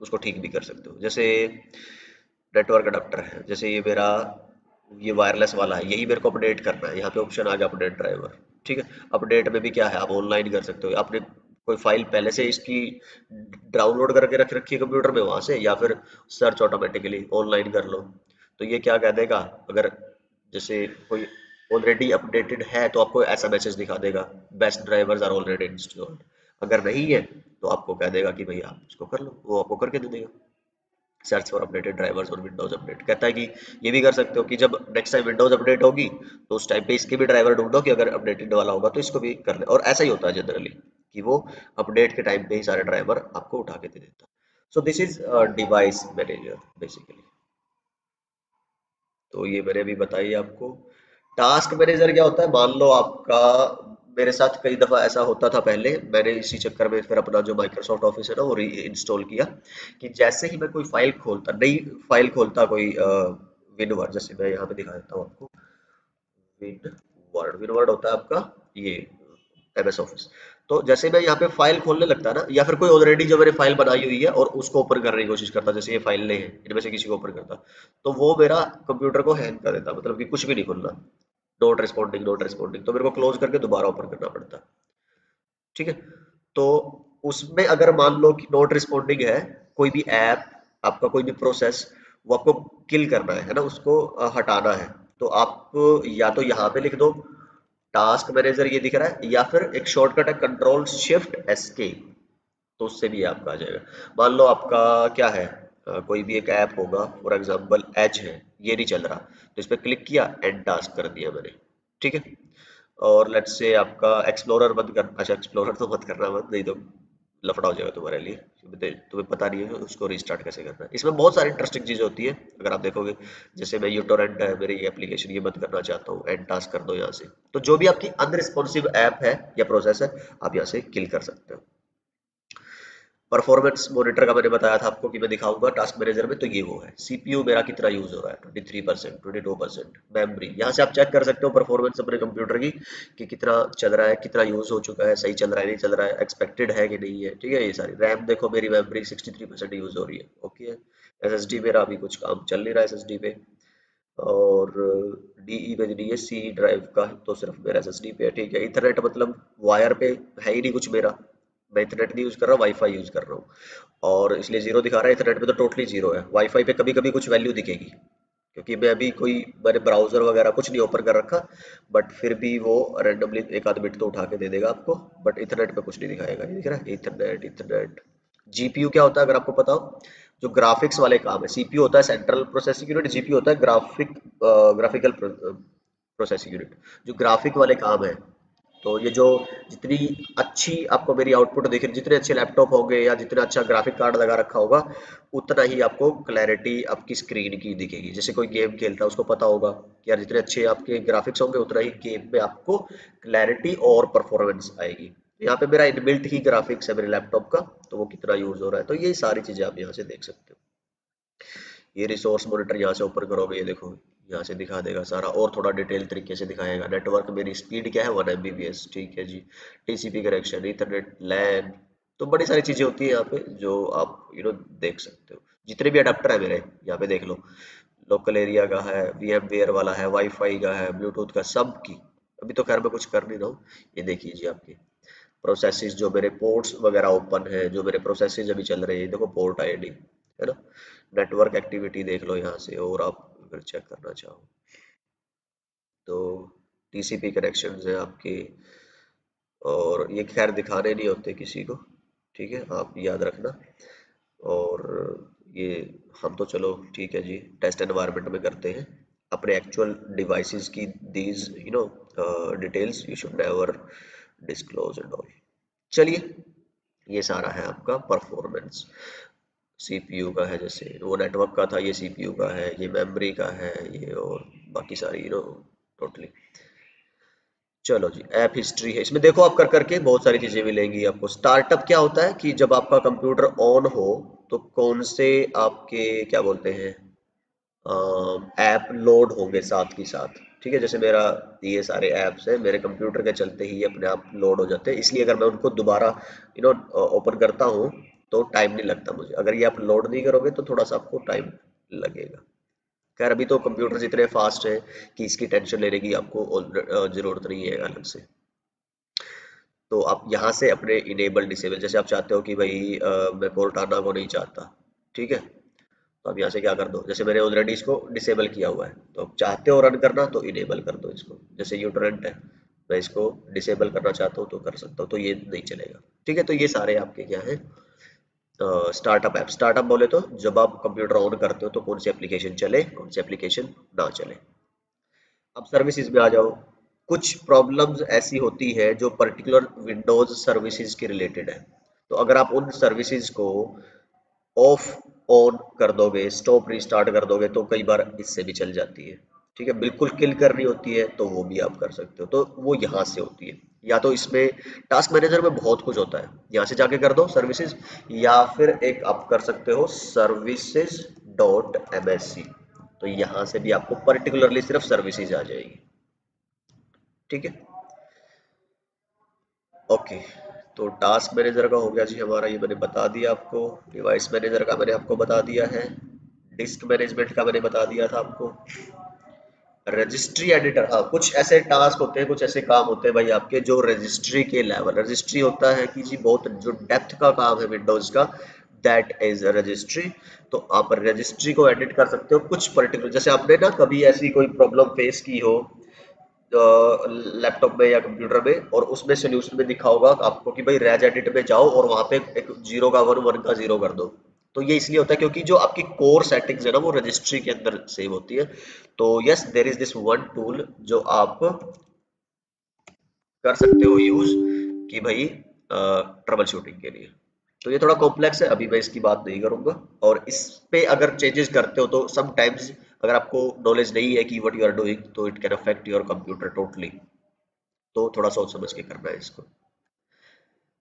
उसको ठीक भी कर सकते हो। जैसे नेटवर्क अडेप्टर है, जैसे ये मेरा, ये वायरलेस वाला है, यही मेरे को अपडेट करना है। यहाँ पे ऑप्शन आ गया अपडेट ड्राइवर, ठीक है। अपडेट में भी क्या है, आप ऑनलाइन कर सकते हो, आपने कोई फाइल पहले से इसकी डाउनलोड करके रख रखी है कंप्यूटर में वहां से, या फिर सर्च ऑटोमेटिकली ऑनलाइन कर लो। तो ये क्या कह देगा, अगर जैसे कोई ऑलरेडी अपडेटेड है तो आपको ऐसा मैसेज दिखा देगा, best drivers are already installed. अगर नहीं है तो आपको कह देगा कि भाई आप इसको कर लो, वो आपको करके दे देगा। सर्च फॉर अपडेटेड ड्राइवर्स और विंडोज अपडेट कहता है कि ये भी कर सकते हो कि जब नेक्स्ट टाइम विंडोज अपडेट होगी तो उस टाइम पे इसके भी ड्राइवर ढूंढो कि अगर अपडेटेड वाला होगा तो इसको भी कर ले। और ऐसा ही होता है जनरली कि वो अपडेट के टाइम पे ही सारे ड्राइवर आपको उठा के दे देता है। So this is device manager basically. तो ये मैंने अभी बताई आपको। टास्क मैनेजर क्या होता है, मान लो आपका, मेरे साथ कई दफा ऐसा होता था पहले, मैंने इसी चक्कर में फिर अपना जो माइक्रोसॉफ्ट ऑफिस है ना वो री इंस्टॉल किया, कि जैसे ही मैं कोई फाइल खोलता, नई फाइल खोलता कोई विनवर्ड, जैसे मैं यहाँ पे दिखा देता हूँ आपको, विनवर्ड होता है आपका ये एमएस ऑफिस। तो जैसे मैं यहाँ पे फाइल खोलने लगता ना, या फिर कोई ऑलरेडी जो मैंने फाइल बनाई हुई है और उसको ओपन करने की कोशिश करता, जैसे ये फाइल नहीं है इनमें से किसी को ओपन करता, तो वो मेरा कंप्यूटर को हैंग कर देता, मतलब कि कुछ भी नहीं खुलना, नॉट रिस्पॉन्डिंग नॉट रिस्पॉन्डिंग, तो मेरे को क्लोज करके दोबारा ओपन करना पड़ता, ठीक है। तो उसमें अगर मान लो कि नॉट रिस्पॉन्डिंग है, कोई भी ऐप, आपका कोई भी प्रोसेस, वो आपको किल करना है ना, उसको हटाना है, तो आप या तो यहाँ पे लिख दो टास्क मैनेजर, ये दिख रहा है, या फिर एक शॉर्टकट है कंट्रोल शिफ्ट एस्केप, तो उससे भी आपका आ जाएगा। मान लो आपका क्या है, कोई भी एक ऐप होगा, फॉर एग्जांपल एज है, ये नहीं चल रहा, तो इस पर क्लिक किया, एंड टास्क कर दिया मैंने, ठीक है। और लेट्स से आपका एक्सप्लोरर बंद कर, अच्छा एक्सप्लोरर तो मत करना, बंद नहीं तो लफड़ा हो जाएगा तुम्हारे लिए, क्योंकि तुम्हें पता नहीं है उसको रिस्टार्ट कैसे करना है। इसमें बहुत सारी इंटरेस्टिंग चीजें होती है, अगर आप देखोगे, जैसे मैं यूटोरेंट है मेरी ये एप्लीकेशन, ये बंद करना चाहता हूँ, एंड टास्क कर दो यहाँ से, तो जो भी आपकी अनरिस्पॉन्सिव ऐप है या प्रोसेस है, आप यहाँ से किल कर सकते हो। परफॉर्मेंस मॉनिटर का मैंने बताया था आपको कि मैं दिखाऊंगा टास्क मैनेजर में, तो ये वो है। सीपीयू मेरा कितना यूज हो रहा है, 23%, 22%। मेमोरी, यहाँ से आप चेक कर सकते हो परफॉर्मेंस अपने कंप्यूटर की, कि कितना चल रहा है, कितना यूज हो चुका है, सही चल रहा है नहीं चल रहा है, एक्सपेक्टेड है कि नहीं है, ठीक है। ये सारी रैम देखो, मेरी मेमोरी 63% यूज हो रही है, ओके है। एसएसडी मेरा अभी कुछ काम चल नहीं रहा है एसएसडी पे, और डीई में नहीं है, सी ड्राइव का तो सिर्फ मेरा एसएसडी पे है, ठीक है। इंटरनेट मतलब वायर पे है ही नहीं कुछ मेरा, मैं इंटरनेट नहीं यूज कर रहा, वाईफाई यूज कर रहा हूँ, और इसलिए जीरो दिखा रहा है। इंटरनेट पे तो टोटली जीरो है, वाईफाई पे कभी कभी कुछ वैल्यू दिखेगी, क्योंकि मैं अभी कोई, मैंने ब्राउजर वगैरह कुछ नहीं ओपन कर रखा, बट फिर भी वो रैंडमली एक आध बिट तो उठा के दे देगा आपको, बट इथरनेट पे कुछ नहीं दिखाएगा। ये दिख रहा है इथरनेट, इथरनेट। जीपीयू क्या होता है अगर आपको पता हो, जो ग्राफिक्स वाले काम है, सीपीयू होता है सेंट्रल प्रोसेसिंग यूनिट, जीपीयू होता है ग्राफिकल प्रोसेसिंग यूनिट, जो ग्राफिक वाले काम है। तो ये जो, जितनी अच्छी आपको मेरी आउटपुट दिख रही, जितने अच्छे लैपटॉप होंगे या जितना अच्छा ग्राफिक कार्ड लगा रखा होगा, उतना ही आपको क्लैरिटी आपकी स्क्रीन की दिखेगी। जैसे कोई गेम खेलता है उसको पता होगा कि यार जितने अच्छे आपके ग्राफिक्स होंगे उतना ही गेम में आपको क्लैरिटी और परफॉर्मेंस आएगी। यहाँ पे मेरा इनबिल्ट ही ग्राफिक्स है मेरे लैपटॉप का, तो वो कितना यूज हो रहा है, तो ये सारी चीजें आप यहाँ से देख सकते हो। ये रिसोर्स मॉनिटर यहाँ से ओपन करोगे, ये देखो यहाँ से दिखा देगा सारा, और थोड़ा डिटेल तरीके से दिखाएगा। नेटवर्क मेरी स्पीड क्या है 1 Mbps, ठीक है जी। टीसीपी कनेक्शन, ईथरनेट, लैन, तो बड़ी सारी चीजें होती है यहाँ पे जो आप देख सकते हो। जितने भी अडेप्टर है मेरे यहाँ पे देख लो, लोकल एरिया का है, VMware वाला है, वाईफाई का है, ब्लूटूथ का, सब की। अभी तो खैर मैं कुछ कर नहीं रहा हूँ। ये देखिए जी आपके प्रोसेसेस, जो मेरे पोर्ट्स वगैरह ओपन है, जो मेरे प्रोसेसेस अभी चल रहे हैं, देखो पोर्ट आईडी है ना। नेटवर्क एक्टिविटी देख लो यहाँ से, और आप अगर चेक करना चाहो तो टीसीपी कनेक्शंस है आपके, और ये खैर दिखाने नहीं होते किसी को, ठीक है, आप याद रखना। और ये हम तो चलो ठीक है जी, टेस्ट एनवायरनमेंट में करते हैं अपने एक्चुअल डिवाइसेस की, these details you should never disclose and all. चलिए, ये सारा है आपका परफॉर्मेंस। सीपीयू का है, जैसे वो नेटवर्क का था, ये सीपीयू का है, ये मेमोरी का है, ये और बाकी सारी टोटली। चलो जी, ऐप हिस्ट्री है इसमें, देखो आप कर करके बहुत सारी चीजें मिलेंगी आपको। स्टार्टअप क्या होता है कि जब आपका कंप्यूटर ऑन हो तो कौन से आपके क्या बोलते हैं ऐप लोड होंगे साथ के साथ, ठीक है। जैसे मेरा ये सारे ऐप्स हैं मेरे कंप्यूटर के चलते ही अपने आप लोड हो जाते हैं, इसलिए अगर मैं उनको दोबारा ओपन करता हूँ तो टाइम नहीं लगता मुझे। अगर ये आप लोड नहीं करोगे तो थोड़ा सा आपको टाइम लगेगा। खैर अभी तो कंप्यूटर इतने फास्ट है कि इसकी टेंशन लेने की आपको जरूरत नहीं है अलग से। तो आप यहाँ से अपने इनेबल डिसेबल, जैसे आप चाहते हो कि भाई मैं कोर्टाना को नहीं चाहता, ठीक है, तो आप यहाँ से क्या कर दो, जैसे मैंने ऑलरेडी इसको डिसेबल किया हुआ है, तो आप चाहते हो रन करना तो इनेबल कर दो इसको। जैसे यूटरेंट है, मैं इसको डिसेबल करना चाहता हूँ तो कर सकता हूँ, तो ये नहीं चलेगा, ठीक है। तो ये सारे आपके क्या है स्टार्टअप ऐप। स्टार्टअप बोले तो जब आप कंप्यूटर ऑन करते हो तो कौन सी एप्लीकेशन चले, कौन सी एप्लीकेशन ना चले। अब सर्विसेज में आ जाओ। कुछ प्रॉब्लम्स ऐसी होती है जो पर्टिकुलर विंडोज सर्विसेज के रिलेटेड है, तो अगर आप उन सर्विसेज को ऑफ ऑन कर दोगे, स्टॉप रिस्टार्ट कर दोगे, तो कई बार इससे भी चल जाती है, ठीक है। बिल्कुल किल करनी होती है तो वो भी आप कर सकते हो, तो वो यहाँ से होती है। या तो इसमें टास्क मैनेजर में बहुत कुछ होता है, यहाँ से जाके कर दो सर्विसेज, या फिर एक आप कर सकते हो services.msc, तो यहाँ से भी आपको पर्टिकुलरली सिर्फ सर्विसेज आ जाएगी, ठीक है। ओके, तो टास्क मैनेजर का हो गया जी हमारा, ये मैंने बता दिया आपको। डिवाइस मैनेजर का मैंने आपको बता दिया है। डिस्क मैनेजमेंट का मैंने बता दिया था आपको। रजिस्ट्री एडिटर, हाँ, कुछ ऐसे टास्क होते हैं, कुछ ऐसे काम होते हैं भाई आपके जो रजिस्ट्री के लेवल, रजिस्ट्री होता है कि जी बहुत जो डेप्थ का काम है विंडोज का, दैट इज रजिस्ट्री। तो आप रजिस्ट्री को एडिट कर सकते हो कुछ पर्टिकुलर, जैसे आपने ना कभी ऐसी कोई प्रॉब्लम फेस की हो लैपटॉप में या कंप्यूटर में, और उसमें सोल्यूशन में दिखा होगा आपको कि भाई रेज एडिट में जाओ और वहां पे एक 0 का 1, 1 का 0 कर दो। तो ये इसलिए होता है क्योंकि जो आपकी कोर सेटिंग्स है ना वो रजिस्ट्री के अंदर सेव होती है। तो yes, there is this one tool जो आप कर सकते हो यूज, कि भाई ट्रबल शूटिंग के लिए। तो ये थोड़ा कॉम्प्लेक्स है, अभी मैं इसकी बात नहीं करूंगा। और इस पे अगर चेंजेस करते हो तो समटाइम्स अगर आपको नॉलेज नहीं है कि व्हाट यू आर डूइंग, तो it can affect your computer totally, तो थोड़ा सोच समझ के करना है इसको।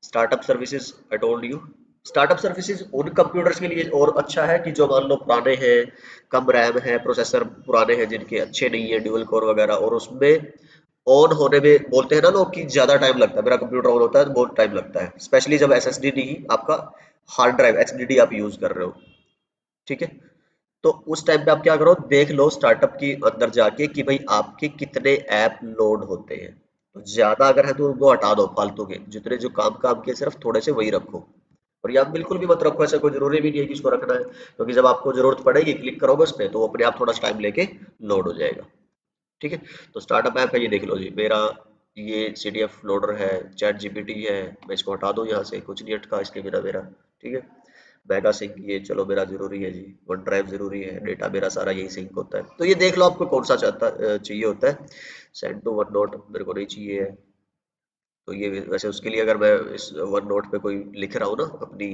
Startup services I told you, startup services उन कंप्यूटर्स के लिए और अच्छा है कि जो मान लो पुराने हैं, कम रैम है, प्रोसेसर पुराने हैं, जिनके अच्छे नहीं है ड्यूल कोर वगैरह, और उसमें ऑन होने में बोलते हैं ना लोग कि ज्यादा टाइम लगता है, मेरा कंप्यूटर ऑन होता है तो बहुत टाइम लगता है, स्पेशली जब एसएसडी नहीं आपका हार्ड ड्राइव एचडीडी आप यूज कर रहे हो, ठीक है। तो उस टाइम पे आप क्या करो, देख लो स्टार्टअप के अंदर जाके कि भाई आपके कितने ऐप लोड होते हैं। तो ज्यादा अगर है तो उनको हटा दो, फालतू के जितने जो काम काम के सिर्फ थोड़े से वही रखो। और या बिल्कुल भी मत रखो, ऐसा कोई जरूरी भी नहीं है कि इसको रखना है, क्योंकि जब आपको जरूरत पड़ेगी क्लिक करोगे उस पर तो वो अपने आप थोड़ा सा टाइम लेके लोड हो जाएगा, ठीक है। तो स्टार्टअप ऐप है, ये देख लो जी मेरा, ये सीडीएफ लोडर है, चैट जीपीटी है, मैं इसको हटा दूं यहाँ से, कुछ नहीं अटका इसके बिना मेरा, ठीक है। मेगा सिंक ये चलो मेरा जरूरी है जी, वन ड्राइव जरूरी है, डेटा मेरा सारा यही सिंक होता है। तो ये देख लो आपको कौन सा चाहिए होता है। सेंड टू वन नोट मेरे को नहीं चाहिए है, तो ये वैसे उसके लिए अगर मैं इस वन नोट पे कोई लिख रहा हूँ ना अपनी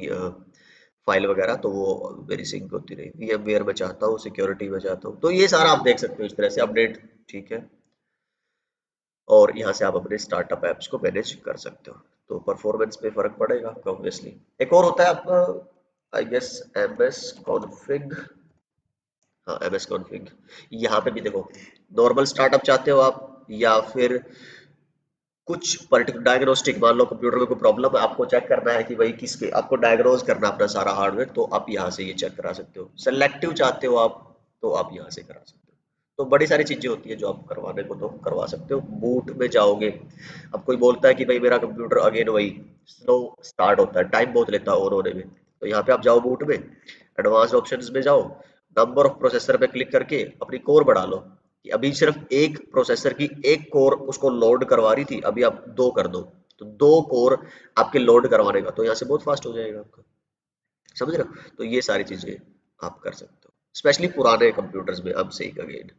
फाइल वगैरह, तो वो मेरी सिंक होती रही। VMware में चाहता हूँ, सिक्योरिटी में चाहता हूँ, तो ये सारा आप देख सकते हो इस तरह से अपडेट, ठीक है। और यहाँ से आप अपने स्टार्टअप ऐप्स को मैनेज कर सकते हो। तो परफॉर्मेंस पे फर्क पड़ेगा आपका ऑब्वियसली। एक और होता है आपका I guess M S config. हाँ एम एस कॉन्फिग। यहाँ पे भी देखो नॉर्मल स्टार्टअप चाहते हो आप या फिर कुछ पर्टिकुलर डायग्नोस्टिक, मान लो कंप्यूटर में कोई प्रॉब्लम है आपको चेक करना है कि भाई किसके, आपको डायग्नोज करना अपना सारा हार्डवेयर, तो आप यहाँ से ये चेक करा सकते हो। सेलेक्टिव चाहते हो आप तो आप यहाँ से करा सकते हो। तो बड़ी सारी चीजें होती है जो आप करवाने को तो करवा सकते हो। बूट में जाओगे, अब कोई बोलता है कि भाई मेरा कंप्यूटर अगेन वही स्लो स्टार्ट होता है, टाइम बहुत लेता है ऑन होने में, तो यहाँ पे आप जाओ बूट में, एडवांस ऑप्शंस में जाओ, नंबर ऑफ प्रोसेसर पे क्लिक करके अपनी कोर बढ़ा लो कि अभी सिर्फ एक प्रोसेसर की एक कोर उसको लोड करवा रही थी, अभी आप दो कर दो, तो दो कोर आपके लोड करवाने का, तो यहाँ से बहुत फास्ट हो जाएगा आपका। समझ रहे हो? तो ये सारी चीजें आप कर सकते हो, स्पेशली पुराने कंप्यूटर्स में। अब से अगेन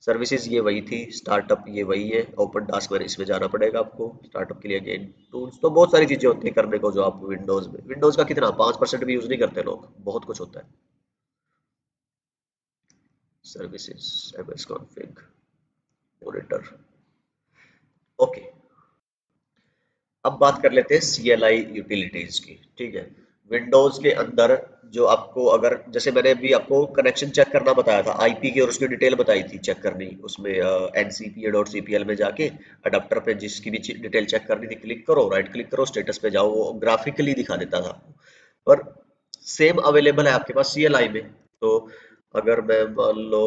सर्विसेज ये वही थी, स्टार्टअप ये वही है, ओपन टास्क में इसमें जाना पड़ेगा आपको स्टार्टअप के लिए। अगेन टूल्स तो बहुत सारी चीजें होती है करने को जो आप विंडोज में, विंडोज का कितना 5% भी यूज नहीं करते लोग, बहुत कुछ होता है। Services MS config monitor. Okay, अब बात कर लेते हैं CLI यूटिलिटीज की। ठीक है, विंडोज के अंदर जो आपको, अगर जैसे मैंने अभी आपको कनेक्शन चेक करना बताया था, आईपी की और उसकी डिटेल बताई थी चेक करनी, उसमें ncpa.cpl में जाके अडाप्टर पे जिसकी भी डिटेल चेक करनी थी क्लिक करो, राइट क्लिक करो, स्टेटस पे जाओ, वो ग्राफिकली दिखा देता था आपको। पर सेम अवेलेबल है आपके पास CLI में। तो अगर मैं मान लो,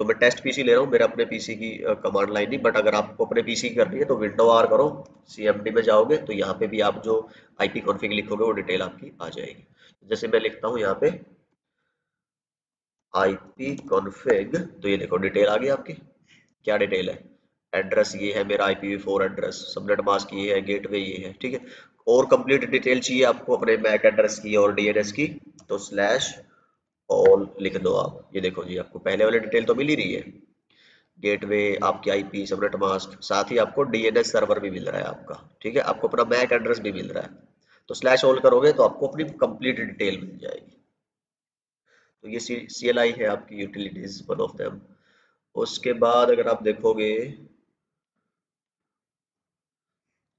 तो मैं टेस्ट पीसी ले रहा हूँ, मेरे अपने पीसी की कमांड लाइन नहीं, बट अगर आपको अपने पीसी की करनी है तो विंडो आर करो, CMD में जाओगे तो यहाँ पे भी आप जो IP कॉन्फ़िग लिखोगे वो डिटेल आपकी आ जाएगी। जैसे मैं लिखता हूँ यहाँ पे IP कॉन्फ़िग, तो ये देखो डिटेल आ गई आपकी। क्या डिटेल है? एड्रेस ये है मेरा IPv4 एड्रेस, सबनेट मास्क ये है, गेटवे ये है। ठीक है, और कंप्लीट डिटेल चाहिए आपको अपने मैक एड्रेस की और DNS की, तो स्लैश ऑल लिख दो आप। ये देखो जी आपको पहले वाली डिटेल तो मिल ही रही है, गेटवे, आपकी आईपी, सबनेट मास्क, साथ ही आपको डीएनएस सर्वर भी मिल रहा है आपका। ठीक है, आपको अपना मैक एड्रेस भी मिल रहा है। तो स्लैश ऑल करोगे तो आपको अपनी कंप्लीट डिटेल मिल जाएगी। तो ये CLI है आपकी यूटिलिटीज, वन ऑफ देम। उसके बाद अगर आप देखोगे,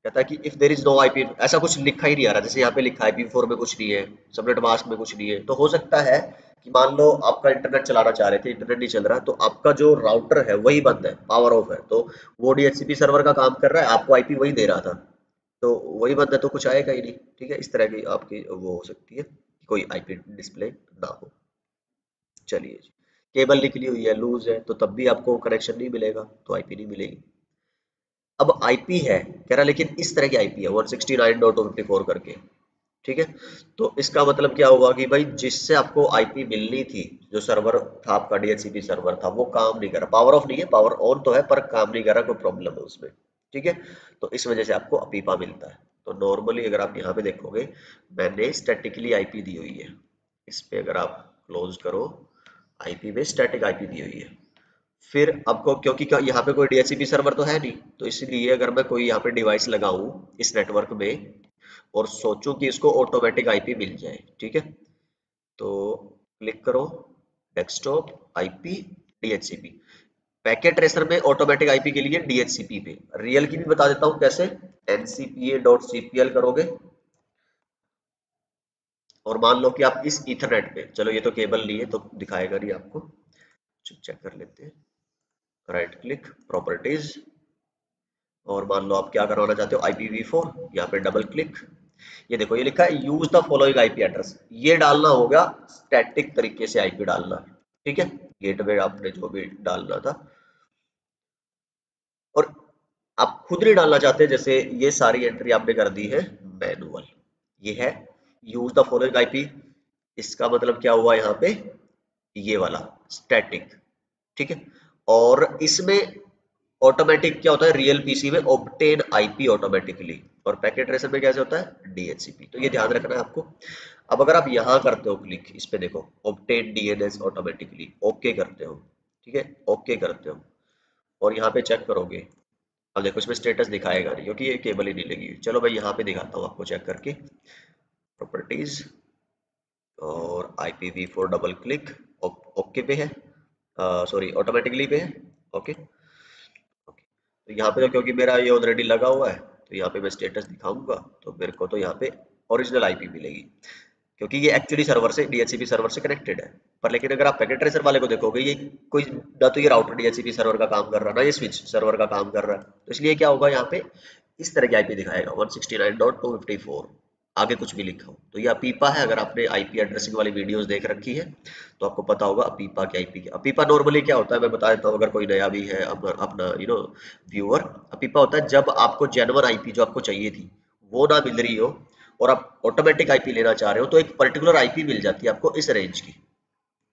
कहता है कि if there is no IP, ऐसा कुछ लिखा ही नहीं आ रहा, जैसे यहाँ पे लिखा है IP4 में कुछ नहीं है, सबनेट मास्क में कुछ नहीं है, तो हो सकता है कि मान लो आपका इंटरनेट चलाना चाह रहे थे, इंटरनेट नहीं चल रहा, तो आपका जो राउटर है वही बंद है, पावर ऑफ है, तो वो DHCP सर्वर का काम कर रहा है, आपको IP वही दे रहा था, तो वही बंद है तो कुछ आएगा ही नहीं। ठीक है, इस तरह की आपकी वो हो सकती है कि कोई IP डिस्प्ले ना हो। चलिए जी, केबल निकली हुई है, लूज है, तो तब भी आपको कनेक्शन नहीं मिलेगा, तो IP नहीं मिलेगी। अब आईपी है कह रहा, लेकिन इस तरह की आईपी है 169.254 करके। ठीक है, तो इसका मतलब क्या हुआ कि भाई जिससे आपको आईपी मिलनी थी, जो सर्वर था आपका DHCP सर्वर था, वो काम नहीं कर रहा, पावर ऑफ नहीं है, पावर ऑन तो है पर काम नहीं कर रहा, कोई प्रॉब्लम है उसमें। ठीक है, तो इस वजह से आपको अपीपा मिलता है। तो नॉर्मली अगर आप यहाँ पे देखोगे, मैंने स्टैटिकली आईपी दी हुई है, इस पे अगर आप क्लोज करो, आईपी में स्टैटिक आईपी दी हुई है। फिर आपको, क्योंकि यहाँ पे कोई DHCP सर्वर तो है नहीं, तो इसलिए अगर मैं कोई यहाँ पे डिवाइस लगाऊं इस नेटवर्क में और सोचूं कि इसको ऑटोमेटिक आईपी मिल जाए, ठीक है, तो क्लिक करो, desktop, IP, DHCP, packet tracer में ऑटोमेटिक आईपी के लिए DHCP पे, रियल की भी बता देता हूँ कैसे, ncpa.cpl करोगे, और मान लो कि आप इस ईथरनेट पे, चलो ये तो केबल नहीं है तो दिखाएगा नहीं आपको, चेक कर लेते हैं, राइट क्लिक, प्रॉपर्टीज, और मान लो आप क्या करवाना चाहते हो, IPv4, यहाँ पे डबल क्लिक, ये देखो ये लिखा है use the following IP address, ये डालना होगा स्टैटिक तरीके से आईपी डालना। ठीक है, गेटवे आपने जो भी डालना था, और आप खुद नहीं डालना चाहते, जैसे ये सारी एंट्री आपने कर दी है मैनुअल, ये है यूज द फॉलोइंग आईपी, इसका मतलब क्या हुआ यहाँ पे, ये वाला स्टैटिक। ठीक है, और इसमें ऑटोमेटिक क्या होता है, रियल पीसी में ऑब्टेन आईपी ऑटोमेटिकली, और पैकेट ट्रेसर में कैसे होता है, DHCP, तो ये ध्यान रखना है आपको। अब अगर आप यहाँ करते हो क्लिक, इस पे देखो ऑब्टेन DNS ऑटोमेटिकली, ओके करते हो, ठीक है, ओके करते हो, और यहाँ पे चेक करोगे, अब देखो इसमें स्टेटस दिखाएगा नहीं क्योंकि ये केबल ही नहीं लगी हुई। चलो मैं यहाँ पे दिखाता हूँ आपको चेक करके, प्रॉपर्टीज, और IPv4 डबल क्लिक, ओके पे है, सॉरी ऑटोमेटिकली पे है, ओके ओके, तो यहाँ पे तो क्योंकि मेरा ये ऑलरेडी लगा हुआ है, तो यहाँ पे मैं स्टेटस दिखाऊंगा तो मेरे को तो यहाँ पे ओरिजिनल आईपी मिलेगी, क्योंकि ये एक्चुअली सर्वर से डीएचसीपी सर्वर से कनेक्टेड है। पर लेकिन अगर आप पैकेट ट्रेसर वाले को देखोगे, ये कोई ना तो ये राउटर डीएचसीपी सर्वर का काम कर रहा है, ना ये स्विच सर्वर का काम कर रहा है। तो इसलिए क्या होगा, यहाँ पे इस तरह की आईपी दिखाएगा 169.254, आगे कुछ भी लिखा हो। तो ये अपीपा है, अगर आपने आईपी एड्रेसिंग वाली वीडियोस देख रखी है तो आपको पता होगा अपीपा की आईपी क्या। अपीपा नॉर्मली क्या होता है मैं बता देता हूँ, अगर कोई नया भी है अपना व्यूअर। अपीपा होता है जब आपको जेन्युइन आईपी जो आपको चाहिए थी वो ना मिल रही हो और आप ऑटोमेटिक आईपी लेना चाह रहे हो, तो एक पर्टिकुलर आईपी मिल जाती है आपको इस रेंज की,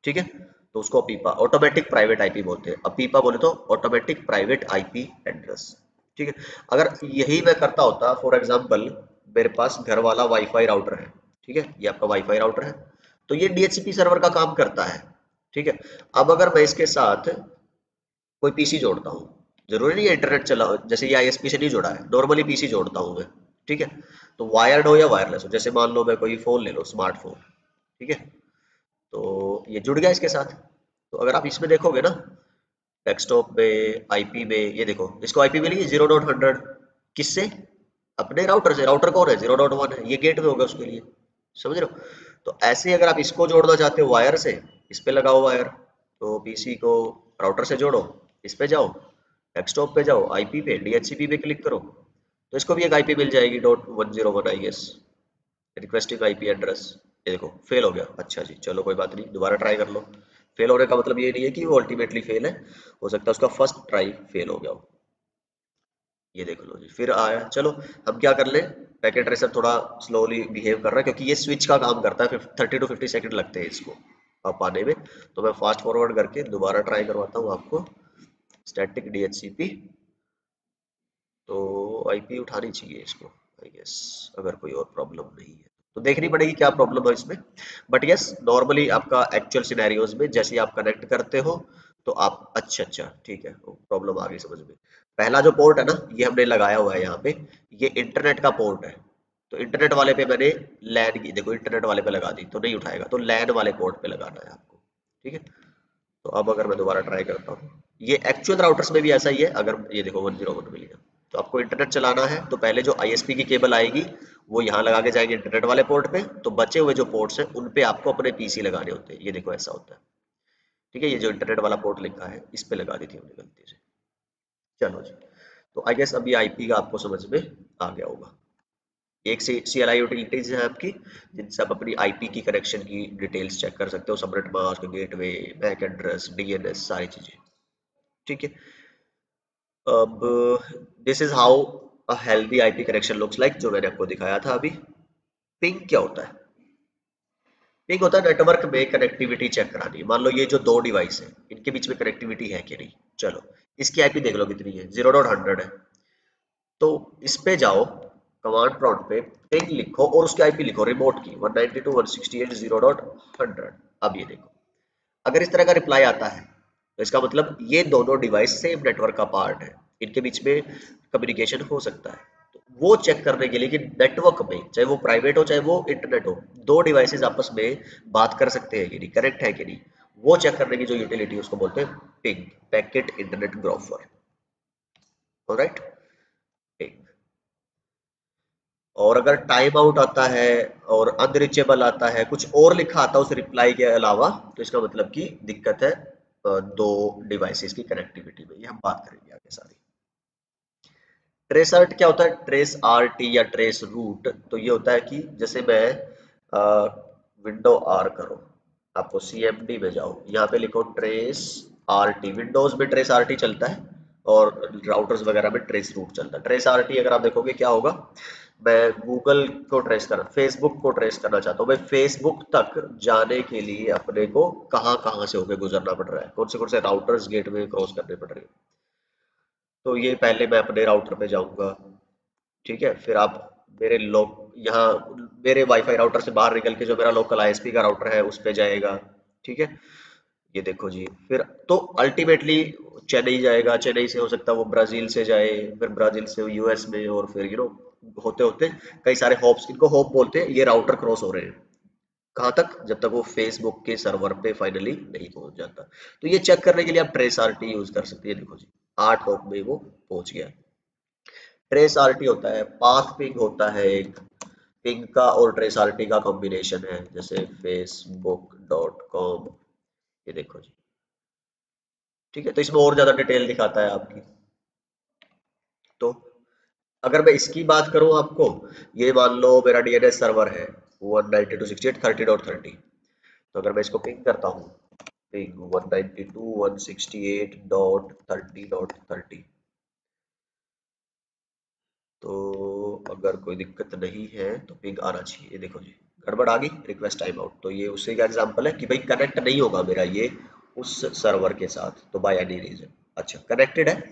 ठीक है। तो उसको अपीपा ऑटोमेटिक प्राइवेट आईपी बोलते हैं। अपीपा बोले तो ऑटोमेटिक प्राइवेट आईपी एड्रेस, ठीक है। अगर यही मैं करता होता, फॉर एग्जांपल मेरे पास घर वाला वाईफाई राउटर है, ठीक है, ये आपका वाईफाई राउटर है, तो ये डीएचसीपी सर्वर का काम करता है, ठीक है। अब अगर मैं इसके साथ कोई पीसी जोड़ता हूँ, जरूरी नहीं है इंटरनेट चला, जैसे ये आईएसपी से नहीं जुड़ा है, नॉर्मली पीसी जोड़ता हूँ मैं, ठीक है। तो वायर्ड हो या वायरलेस हो, जैसे मान लो मैं कोई फोन ले लो, स्मार्टफोन, ठीक है, तो ये जुड़ गया इसके साथ। तो अगर आप इसमें देखोगे ना, डेस्कटॉप में आईपी में, ये देखो इसको आईपी मिली है 0.100, किससे, अपने राउटर से। राउटर कौन है, 0.1 है, ये गेटवे होगा उसके लिए, समझ रहे हो। तो ऐसे ही अगर आप इसको जोड़ना चाहते हो वायर से, इस पे लगाओ वायर, तो पीसी को राउटर से जोड़ो, इस पे जाओ, डेस्कटॉप पे जाओ, आईपी पे डीएचसीपी पे क्लिक करो, तो इसको भी एक आईपी मिल जाएगी .101 I guess, requesting IP address. ये देखो फेल हो गया, अच्छा जी चलो कोई बात नहीं, दोबारा ट्राई कर लो। फेल होने का मतलब ये नहीं है कि वो अल्टीमेटली फेल है, हो सकता है उसका फर्स्ट ट्राई फेल हो गया हो। ये देख लो जी, फिर आया। चलो हम क्या कर ले, पैकेट ट्रेसर थोड़ा स्लोली बिहेव कर रहा है क्योंकि ये स्विच का काम करता है, 30 टू 50 सेकंड लगते हैं इसको अब आने में। तो मैं फास्ट फॉरवर्ड करके दोबारा ट्राई करवाता हूँ आपको, स्टैटिक डीएचसीपी, तो आईपी उठानी चाहिए इसको आई गेस, अगर कोई और प्रॉब्लम नहीं है तो देखनी पड़ेगी क्या प्रॉब्लम है इसमें। बट यस, नॉर्मली आपका एक्चुअल सिनेरियोज में जैसे ही आप कनेक्ट करते हो तो आप, अच्छा अच्छा ठीक है, प्रॉब्लम आ गई समझ में। पहला जो पोर्ट है ना, ये हमने लगाया हुआ है यहाँ पे, ये इंटरनेट का पोर्ट है। तो इंटरनेट वाले पे मैंने लैन की, देखो इंटरनेट वाले पे लगा दी तो नहीं उठाएगा, तो लैन वाले पोर्ट पे लगाना है आपको, ठीक है। तो अब अगर मैं दोबारा ट्राई करता हूँ, ये एक्चुअल राउटर्स में भी ऐसा ही है। अगर ये देखो 101 मिल गया, तो आपको इंटरनेट चलाना है तो पहले जो आईएसपी की केबल आएगी वो यहाँ लगा के जाएंगे इंटरनेट वाले पोर्ट पे, तो बचे हुए जो पोर्ट्स हैं उन पे आपको अपने पीसी लगाने होते हैं। ये देखो ऐसा होता है, ठीक है। ये जो इंटरनेट वाला पोर्ट लिखा है इस पे लगा दी थी हमने गलती से। चलो जी, तो आई गेस अभी आईपी का आपको समझ में आ गया होगा। एक से CLI यूटिलिटीज है आपकी, जिनसे आप अपनी आईपी की कनेक्शन की डिटेल्स चेक कर सकते हो, subnet mask, gateway, MAC address, DNS, सारी चीजें, ठीक है। अब this is how a healthy IP connection looks like, जो मैंने आपको दिखाया था अभी। पिंग क्या होता है, पिंग होता है नेटवर्क में कनेक्टिविटी चेक करानी। मान लो ये जो दो डिवाइस है इनके बीच में कनेक्टिविटी है कि नहीं, चलो इसकी आईपी देख लो कितनी है, 0.100 है। तो इस पे जाओ, कमांड प्रॉम्प्ट पे पिंग लिखो और उसकी आईपी लिखो रिमोट की 192.168.0.100। अब ये देखो, अगर इस तरह का रिप्लाई आता है तो इसका मतलब ये दोनों डिवाइस सेम नेटवर्क का पार्ट है, इनके बीच में कम्युनिकेशन हो सकता है। तो वो चेक करने के लिए कि नेटवर्क में, चाहे वो प्राइवेट हो चाहे वो इंटरनेट हो, दो डिवाइसेस आपस में बात कर सकते हैं कि नहीं, कनेक्ट है कि नहीं, वो चेक करने की जो यूटिलिटी उसको बोलते हैं ping, packet internet groper, alright, ping. और अगर टाइम आउट आता है और अनरीचेबल आता है, कुछ और लिखा आता है उस रिप्लाई के अलावा, तो इसका मतलब कि दिक्कत है दो डिवाइसेस की कनेक्टिविटी में। ये हम बात करेंगे आगे सारी। ट्रेस आर्ट क्या होता है, ट्रेस आरटी या ट्रेस रूट, तो ये होता है कि जैसे मैं विंडो आर करो, आपको सीएमडी में जाओ, यहाँ पे लिखो ट्रेस आरटी, विंडोज में ट्रेस आरटी चलता है और राउटर्स वगैरह में ट्रेस रूट चलता है। ट्रेस आरटी अगर आप देखोगे क्या होगा, मैं गूगल को ट्रेस करना, फेसबुक को ट्रेस करना चाहता हूँ, मैं फेसबुक तक जाने के लिए अपने को कहाँ कहाँ से होकर गुजरना पड़ रहा है, कौन से राउटर्स गेटवे क्रॉस करने पड़ रहे हैं। तो ये पहले मैं अपने राउटर पे जाऊंगा, ठीक है। फिर आप मेरे लोग यहाँ, मेरे वाईफाई राउटर से बाहर निकल के जो मेरा लोकल आईएसपी का राउटर है उस पे जाएगा, ठीक है। ये देखो जी, फिर तो अल्टीमेटली चेन्नई जाएगा, चेन्नई से हो सकता है वो ब्राजील से जाए, फिर ब्राजील से यूएस में, और फिर होते होते कई सारे हॉप्स, इनको हॉप बोलते हैं, ये राउटर क्रॉस हो रहे हैं। कहाँ तक, जब तक वो फेसबुक के सर्वर पे फाइनली नहीं पहुंच जाता। तो ये चेक करने के लिए आप ट्रेस आरटी यूज कर सकते हैं, देखो जी। 8 हॉप में वो पहुंच गया। ट्रेस आरटी होता है, पाथ पिंग होता है एक, पिंग का और ट्रेस आरटी का कॉम्बिनेशन है, जैसे facebook.com, ये देखो जी। ठीक है, तो इसमें और ज्यादा डिटेल दिखाता है आपकी। तो अगर मैं इसकी बात करूं आपको, ये मान लो मेरा डीएनएस सर्वर है 192.168.30.30, तो अगर मैं इसको पिंग करता हूँ, पिंग 192.168.30.30, तो अगर कोई दिक्कत नहीं है तो पिंग आना चाहिए। ये देखो जी, गड़बड़ आ गई, रिक्वेस्ट टाइम आउट। तो ये उससे क्या एग्जांपल है कि भाई कनेक्ट नहीं होगा मेरा ये उस सर्वर के साथ, तो बाय एनी रीजन। अच्छा, कनेक्टेड है,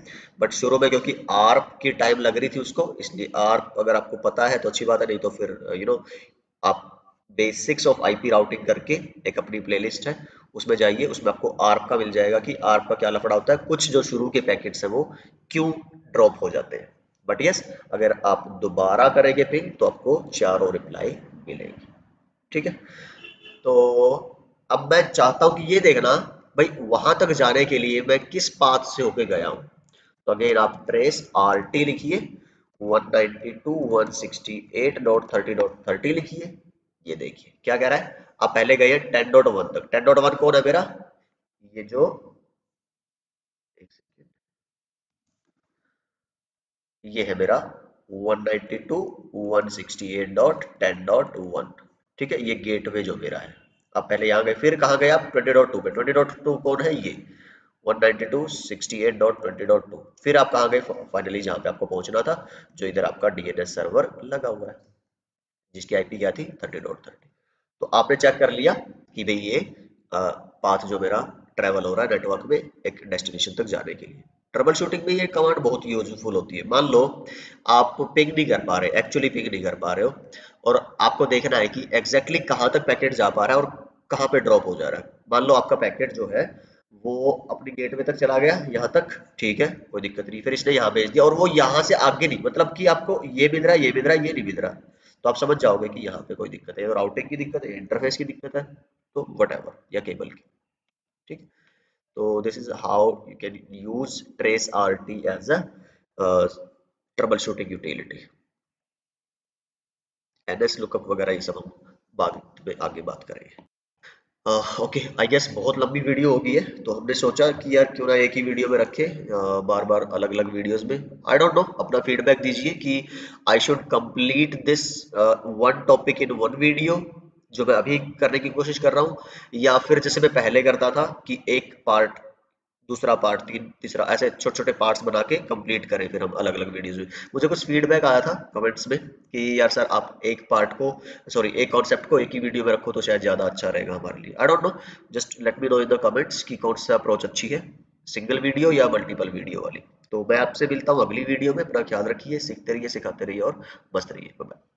बट शुरू में क्योंकि आर्प की टाइम लग रही थी उसको, इसलिए आर्प अगर आपको पता है तो अच्छी बात है, नहीं तो फिर आप बेसिक्स ऑफ आईपी राउटिंग करके एक अपनी प्लेलिस्ट है, उसमें जाइए, उसमें आपको आर्प का मिल जाएगा कि आर्प का क्या लफड़ा होता है, कुछ जो शुरू के पैकेट्स हैं वो क्यों ड्रॉप हो जाते हैं। बट यस, अगर आप दोबारा करेंगे पिंग तो आपको चारों रिप्लाई मिलेगी। ठीक है, तो अब मैं चाहता हूं कि ये देखना भाई वहां तक जाने के लिए मैं किस पाथ से होके गया हूं। तो अगेन आप ट्रेस आर टी लिखिए, 192.168.30.30 लिखिए। ये देखिए क्या कह रहा है, आप पहले गए 10.1 तक। 10.1 कौन है मेरा, ये जो, एक सेकेंड, ये है मेरा 192.168.10.1। ठीक है, ये गेटवे जो मेरा है। आप पहले यहाँ गए, फिर कहाँ गए आप 20.2 पे। 20.2 कौन है, ये 192.68.20.2। फिर आप कहाँ गए, फाइनली जहाँ पे आपको पहुंचना था, जो इधर आपका डीएनएस सर्वर लगा हुआ है, जिसकी आईपी क्या थी 30.30। तो आपने चेक कर लिया कि भाई ये पाथ जो मेरा ट्रेवल हो रहा है नेटवर्क में एक डेस्टिनेशन तक जाने के लिए। ट्रबल शूटिंग में ये कमांड बहुत यूजफुल होती है। मान लो आप पिंग नहीं कर पा रहे, एक्चुअली पिंग नहीं कर पा रहे हो, और आपको देखना है कि एग्जैक्टली कहाँ तक पैकेट जा पा रहा है और कहाँ पे ड्रॉप हो जा रहा है। मान लो आपका पैकेट जो है वो अपनी गेटवे तक चला गया, यहाँ तक, ठीक है, कोई दिक्कत नहीं, फिर इसने यहाँ भेज दिया और वो यहाँ से आगे नहीं, मतलब कि आपको ये मिल रहा है, ये मिल रहा है, ये नहीं मिल रहा, तो आप समझ जाओगे कि यहाँ पे कोई दिक्कत है, राउटिंग की दिक्कत है, इंटरफेस की दिक्कत है, तो वट या केबल की। ठीक है, तो this is how you can use trace R T as a troubleshooting utility. NS lookup वगैरह ये सब हम बाद में आगे बात करेंगे। ओके, आई गेस बहुत लंबी वीडियो हो गई है, तो हमने सोचा कि यार क्यों ना एक ही वीडियो में रखें, बार बार अलग अलग वीडियोस में। आई डोंट नो, अपना फीडबैक दीजिए कि I should complete this one topic in one video, जो मैं अभी करने की कोशिश कर रहा हूँ, या फिर जैसे मैं पहले करता था कि एक पार्ट, दूसरा पार्ट, तीन, तीसरा, ऐसे छोटे छोटे पार्ट्स बना के कंप्लीट करें फिर हम अलग अलग वीडियोस में। मुझे कुछ फीडबैक आया था कमेंट्स में कि यार सर आप एक पार्ट को, सॉरी एक कॉन्सेप्ट को एक ही वीडियो में रखो तो शायद ज्यादा अच्छा रहेगा हमारे लिए। I don't know, just let me know in the comments कि कौन सा अप्रोच अच्छी है, सिंगल वीडियो या मल्टीपल वीडियो वाली। तो मैं आपसे मिलता हूँ अगली वीडियो में, अपना ख्याल रखिए, सीखते रहिए, सिखाते रहिए और मस्त रहिए। बाय।